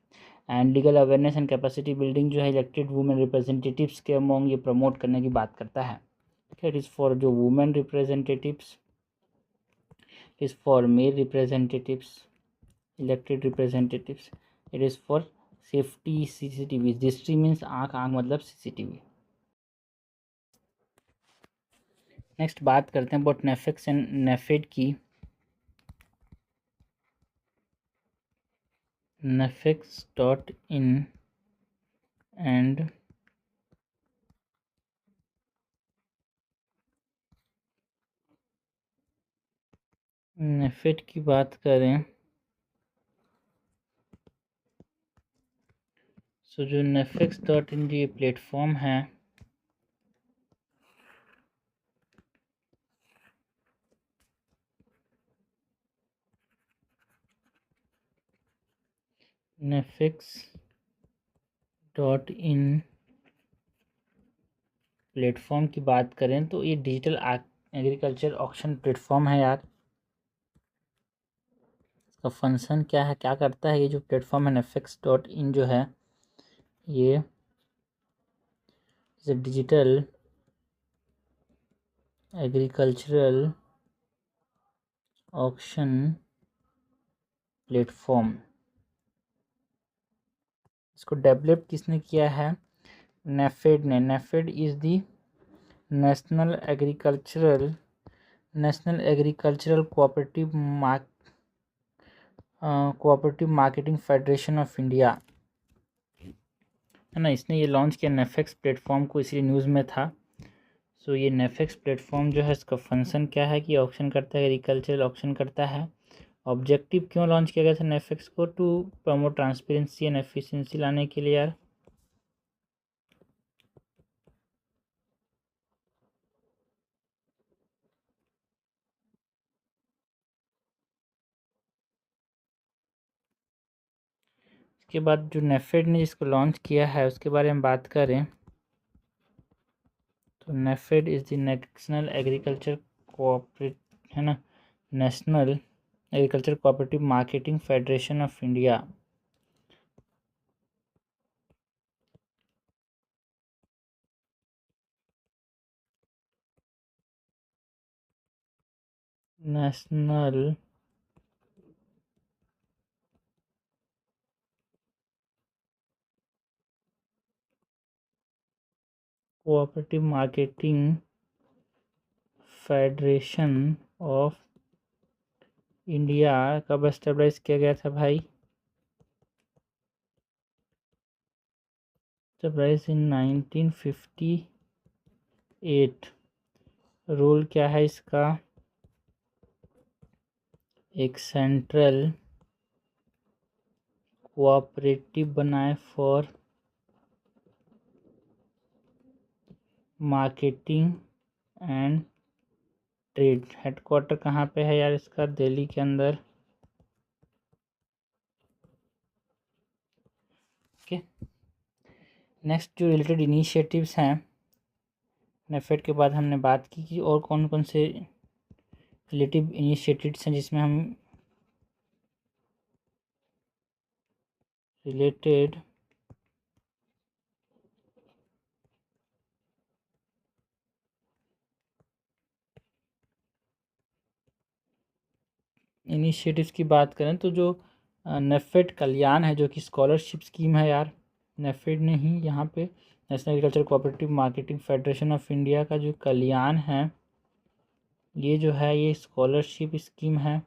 And legal awareness and capacity building जो है इलेक्टेड वुमेन रिप्रेजेंटेटिव्स के अमोंग ये प्रमोट करने की बात करता है। इट इज़ फॉर जो women representatives, is for male representatives, elected representatives. It is for safety CCTV. दृष्टि मीन्स आँख, आँख मतलब CCTV। नेक्स्ट बात करते हैं अबाउट नेफेक्स एंड नेफेड की। nefex.in एंड नेफेड की बात करें सो जो nefex.in ये प्लेटफॉर्म है nefex.in प्लेटफॉर्म की बात करें तो ये डिजिटल एग्रीकल्चर ऑक्शन प्लेटफॉर्म है यार। इसका फंक्शन क्या है, क्या करता है ये जो प्लेटफॉर्म है nefex.in जो है ये is a digital agricultural auction platform. इसको डेवलप किसने किया है, नेफेड ने। NAFED is the national agricultural cooperative marketing federation of India है ना, इसने ये लॉन्च किया नेफेक्स प्लेटफॉर्म को, इसलिए न्यूज़ में था। सो ये नेफेक्स प्लेटफॉर्म जो है इसका फंक्शन क्या है कि ऑक्शन करता है, एग्रीकल्चरल ऑक्शन करता है। ऑब्जेक्टिव क्यों लॉन्च किया गया था नेफेक्स को, to promote transparency and efficiency लाने के लिए यार। इसके बाद जो नेफेड ने जिसको लॉन्च किया है उसके बारे में बात करें तो NAFED is the national agriculture cooperative है ना, national agriculture cooperative marketing federation of India. National cooperative marketing federation of India कब एस्टेब्लिश किया गया था भाई, एस्टेब्लिश इन 1958। रोल क्या है इसका, एक सेंट्रल कोऑपरेटिव बनाए for marketing and trade. Headquarter कहाँ पे है यार इसका, दिल्ली के अंदर। नेक्स्ट जो रिलेटेड इनिशिएटिव्स हैं नेफेड के बाद हमने बात की कि और कौन कौन से रिलेटिव इनिशिएटिव्स हैं जिसमें हम रिलेटेड इनिशिएटिव्स की बात करें तो जो नेफेड कल्याण है जो कि स्कॉलरशिप स्कीम है यार, नेफेड ने ही यहाँ पे national agriculture cooperative marketing federation of India का जो कल्याण है ये जो है ये स्कॉलरशिप स्कीम है।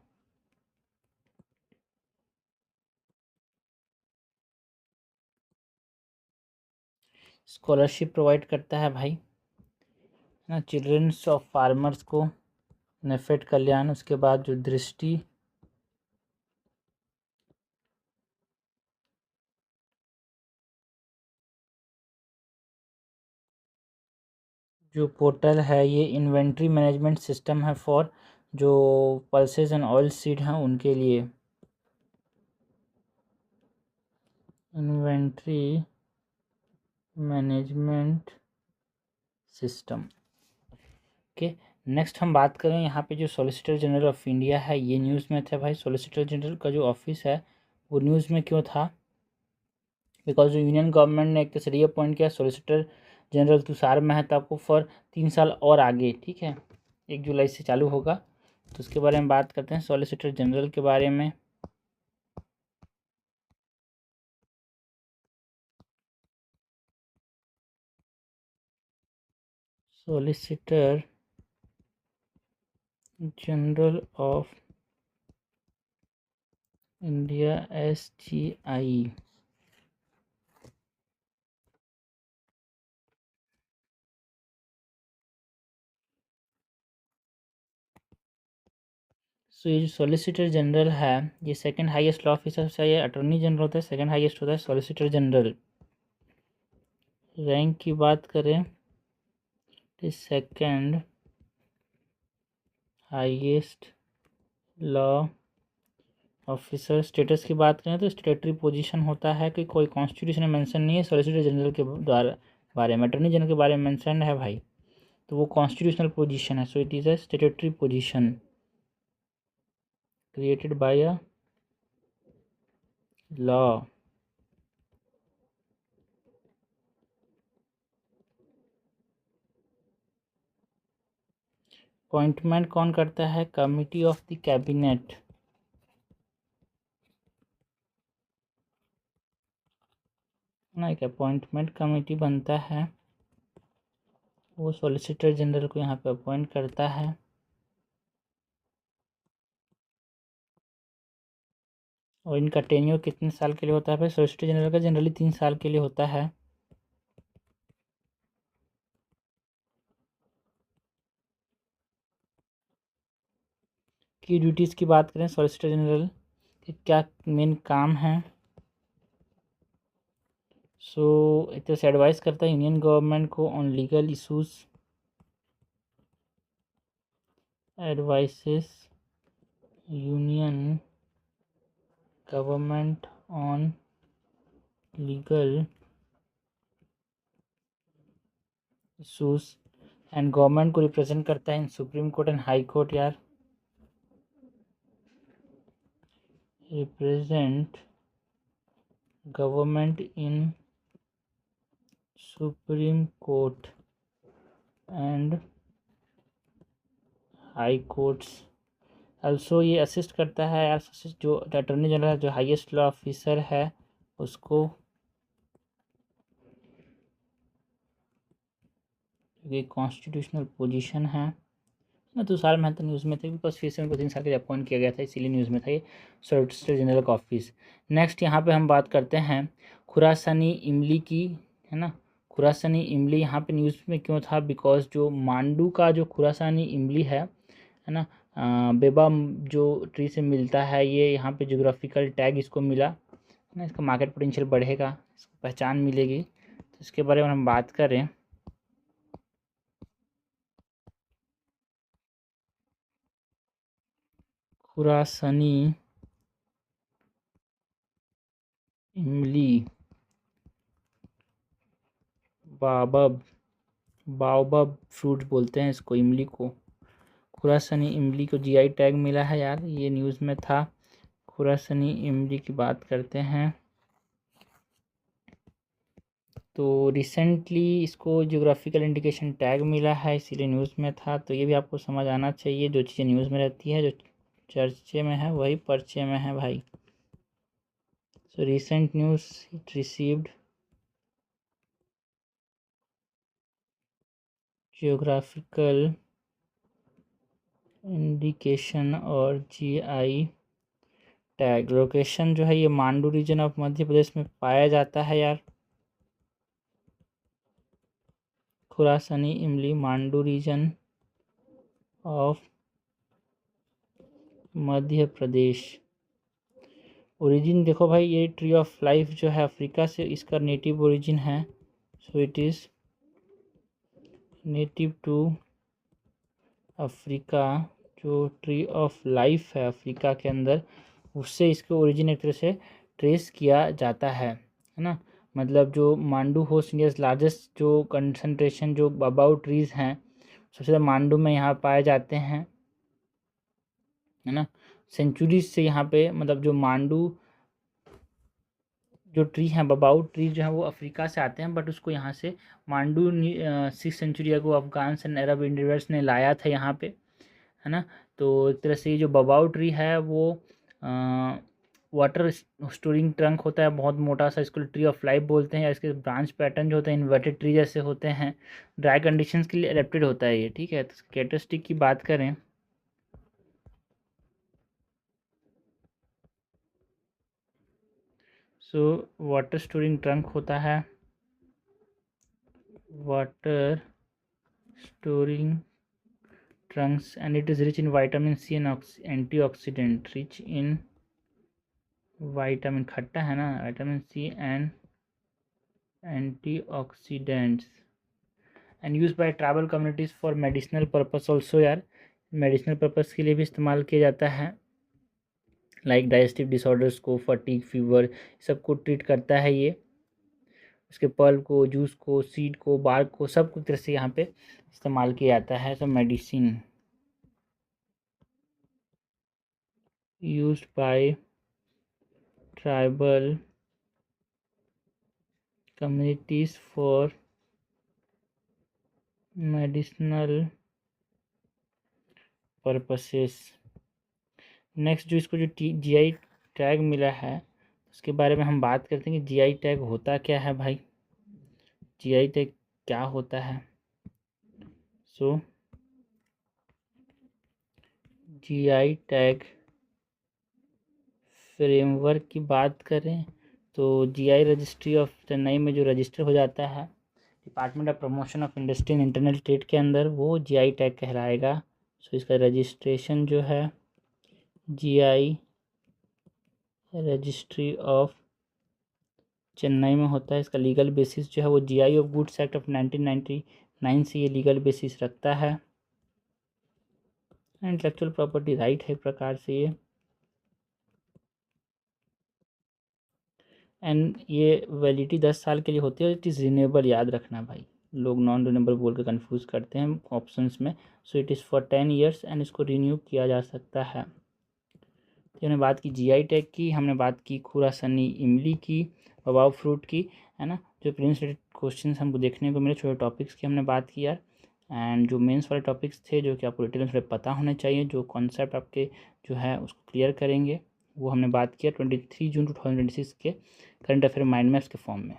स्कॉलरशिप प्रोवाइड करता है भाई ना चिल्ड्रंस ऑफ फार्मर्स को नेफेड कल्याण। उसके बाद जो दृष्टि जो पोर्टल है ये इन्वेंट्री मैनेजमेंट सिस्टम है फॉर जो पल्सेस एंड ऑयल सीड हैं उनके लिए, inventory management system. Okay, next हम बात करें यहाँ पे जो सॉलिसिटर जनरल ऑफ इंडिया है ये न्यूज़ में था भाई। सॉलिसिटर जनरल का जो ऑफिस है वो न्यूज़ में क्यों था? बिकॉज जो यूनियन गवर्नमेंट ने एक तरह से रीअपॉइंट किया सॉलिसिटर जनरल तुषार मेहता को फॉर 3 साल और आगे, ठीक है, 1 जुलाई से चालू होगा। तो उसके बारे में बात करते हैं सॉलिसिटर जनरल के बारे में। Solicitor general of India SGI सो ये जो सॉलिसिटर जनरल है ये सेकंड हाईएस्ट लॉ ऑफिसर से ये अटॉर्नी जनरल होता है, सेकंड हाईएस्ट होता है सॉलिसिटर जनरल। रैंक की बात करें तो second highest law officer. Status की बात करें तो स्टेटरी पोजीशन होता है कि कोई कॉन्स्टिट्यूशन में मेंशन नहीं है सॉलिसिटर जनरल के द्वारा बारे में, अटॉर्नी जनरल के बारे में मेंशन है भाई, तो वो कॉन्स्टिट्यूशनल पोजीशन है। So it is a स्टेटरी position created by a law. Appointment कौन करता है? Committee of the cabinet. ना एक अपॉइंटमेंट कमेटी बनता है वो सॉलिसिटर जनरल को यहाँ पे अपॉइंट करता है। और इनका टेन्योर कितने साल के लिए होता है भाई? सॉलिसिटर जनरल का जनरली 3 साल के लिए होता है। की ड्यूटीज़ की बात करें सॉलिसिटर जनरल के क्या मेन काम है? सो एक तरह से एडवाइस करता है यूनियन गवर्नमेंट को on legal issues, advises union government on legal issues and government को रिप्रेजेंट करता है in Supreme Court and High Court यार। Represent government in Supreme Court and High Courts. Also ये असिस्ट करता है यार जो अटॉर्नी जनरल जो हाईएस्ट लॉ ऑफिसर है उसको, ये कॉन्स्टिट्यूशनल पोजीशन है ना। तुषार मेहता न्यूज़ में थे बिकॉज फिर से उनको 3 साल के लिए अपॉइंट किया गया था इसीलिए न्यूज़ में था ये सॉलिसिटर जनरल का ऑफिस। नेक्स्ट यहाँ पे हम बात करते हैं खुरासानी इमली की, है ना। खुरासानी इमली यहाँ पे न्यूज़ में क्यों था? बिकॉज जो मांडू का जो खुरासानी इमली है ना, बेबा जो ट्री से मिलता है ये यहाँ पे जोग्राफिकल टैग इसको मिला है ना, इसका मार्केट पोटेंशियल बढ़ेगा, इसको पहचान मिलेगी। तो इसके बारे में हम बात करें खुरासनी इमली बाओबब फ्रूट बोलते हैं इसको, इमली को। खुरासनी इमली को जीआई टैग मिला है यार, ये न्यूज़ में था। खुरासनी इमली की बात करते हैं तो रिसेंटली इसको जियोग्राफिकल इंडिकेशन टैग मिला है, इसीलिए न्यूज़ में था। तो ये भी आपको समझ आना चाहिए, जो चीज़ें न्यूज़ में रहती है, जो चर्चे में है वही पर्चे में है भाई। So recent news it received geographical indication और जीआई टैग। लोकेशन जो है ये मांडू रीजन ऑफ मध्य प्रदेश में पाया जाता है यार। खुरासनी इमली Mandu region of Madhya Pradesh. Origin देखो भाई, ये ट्री ऑफ लाइफ जो है अफ्रीका से इसका नेटिव ओरिजिन है। So it is native to Africa. जो ट्री ऑफ लाइफ है अफ्रीका के अंदर, उससे इसके ओरिजिन एक तरह से ट्रेस किया जाता है ना। मतलब जो मांडू होस्ट इंडियाज लार्जेस्ट जो कंसंट्रेशन जो बबाउ ट्रीज़ हैं, सबसे ज़्यादा मांडू में यहाँ पाए जाते हैं, है ना। सेंचुरीज से यहाँ पे मतलब जो मांडू जो ट्री हैं, बबाउ ट्री जो है वो अफ्रीका से आते हैं, बट उसको यहाँ से मांडू 6th सेंचुरी को अफगान्स एंड अरब इंडिविजुअल्स ने लाया था यहाँ पे, है ना। तो एक तरह से जो बबाउ ट्री है वो वाटर स्टोरिंग ट्रंक होता है, बहुत मोटा सा, इसको ट्री ऑफ लाइफ बोलते हैं। या इसके ब्रांच पैटर्न जो होते हैं इन्वर्टेड ट्री जैसे होते हैं, ड्राई कंडीशंस के लिए एडेप्टेड होता है ये, ठीक है। तो कैरेक्टरिस्टिक की बात करें सो वाटर स्टोरिंग ट्रंक होता है, water storing trunks, and it is rich in vitamin C and antioxidant. Rich in vitamin, खट्टा है ना, vitamin C and antioxidants, and use by tribal communities for medicinal purpose also यार। मेडिसिनल पर्पस के लिए भी इस्तेमाल किया जाता है, लाइक डाइजेस्टिव डिसऑर्डर्स को, फटीग, फीवर, सबको ट्रीट करता है ये। उसके पल्प को, जूस को, सीड को, बार्क को, सब तरह से यहाँ पे इस्तेमाल किया जाता है। सब medicine used by tribal communities for medicinal purposes. Next जो इसको जो जीआई टैग मिला है उसके बारे में हम बात करते हैं कि जीआई टैग होता क्या है भाई। जीआई टैग क्या होता है? सो जीआई टैग फ्रेमवर्क की बात करें तो जीआई रजिस्ट्री ऑफ चेन्नई में जो रजिस्टर हो जाता है department of promotion of industry and internal trade के अंदर, वो जीआई टैग कहलाएगा। सो इसका रजिस्ट्रेशन जो है जीआई रजिस्ट्री ऑफ चेन्नई में होता है। इसका लीगल बेसिस जो है वो GI of goods act of 1999 से ये लीगल बेसिस रखता है। इंटेलेक्चुअल प्रॉपर्टी राइट है एक प्रकार से ये, एंड ये वैलिडिटी 10 साल के लिए होती है। इट इज़ रिन्यूएबल, याद रखना भाई, लोग नॉन रिन्यूएबल बोल के कन्फ्यूज़ करते हैं ऑप्शंस में। सो it is for 10 years and इसको रिन्यू किया जा सकता है। तो हमने बात की जीआई टैग की, हमने बात की खुरासनी इमली की, बबाऊ फ्रूट की, है ना। जो प्रिलिम्स रिलेटेड क्वेश्चन हमको देखने को मिले, छोटे टॉपिक्स की हमने बात की यार। एंड जो मेंस वाले टॉपिक्स थे जो कि आपको डिटेल में पता होने चाहिए, जो कॉन्सेप्ट आपके जो है उसको क्लियर करेंगे, वो हमने बात किया 23 जून 2026 के करंट अफेयर माइंड मैप्स के फॉर्म में।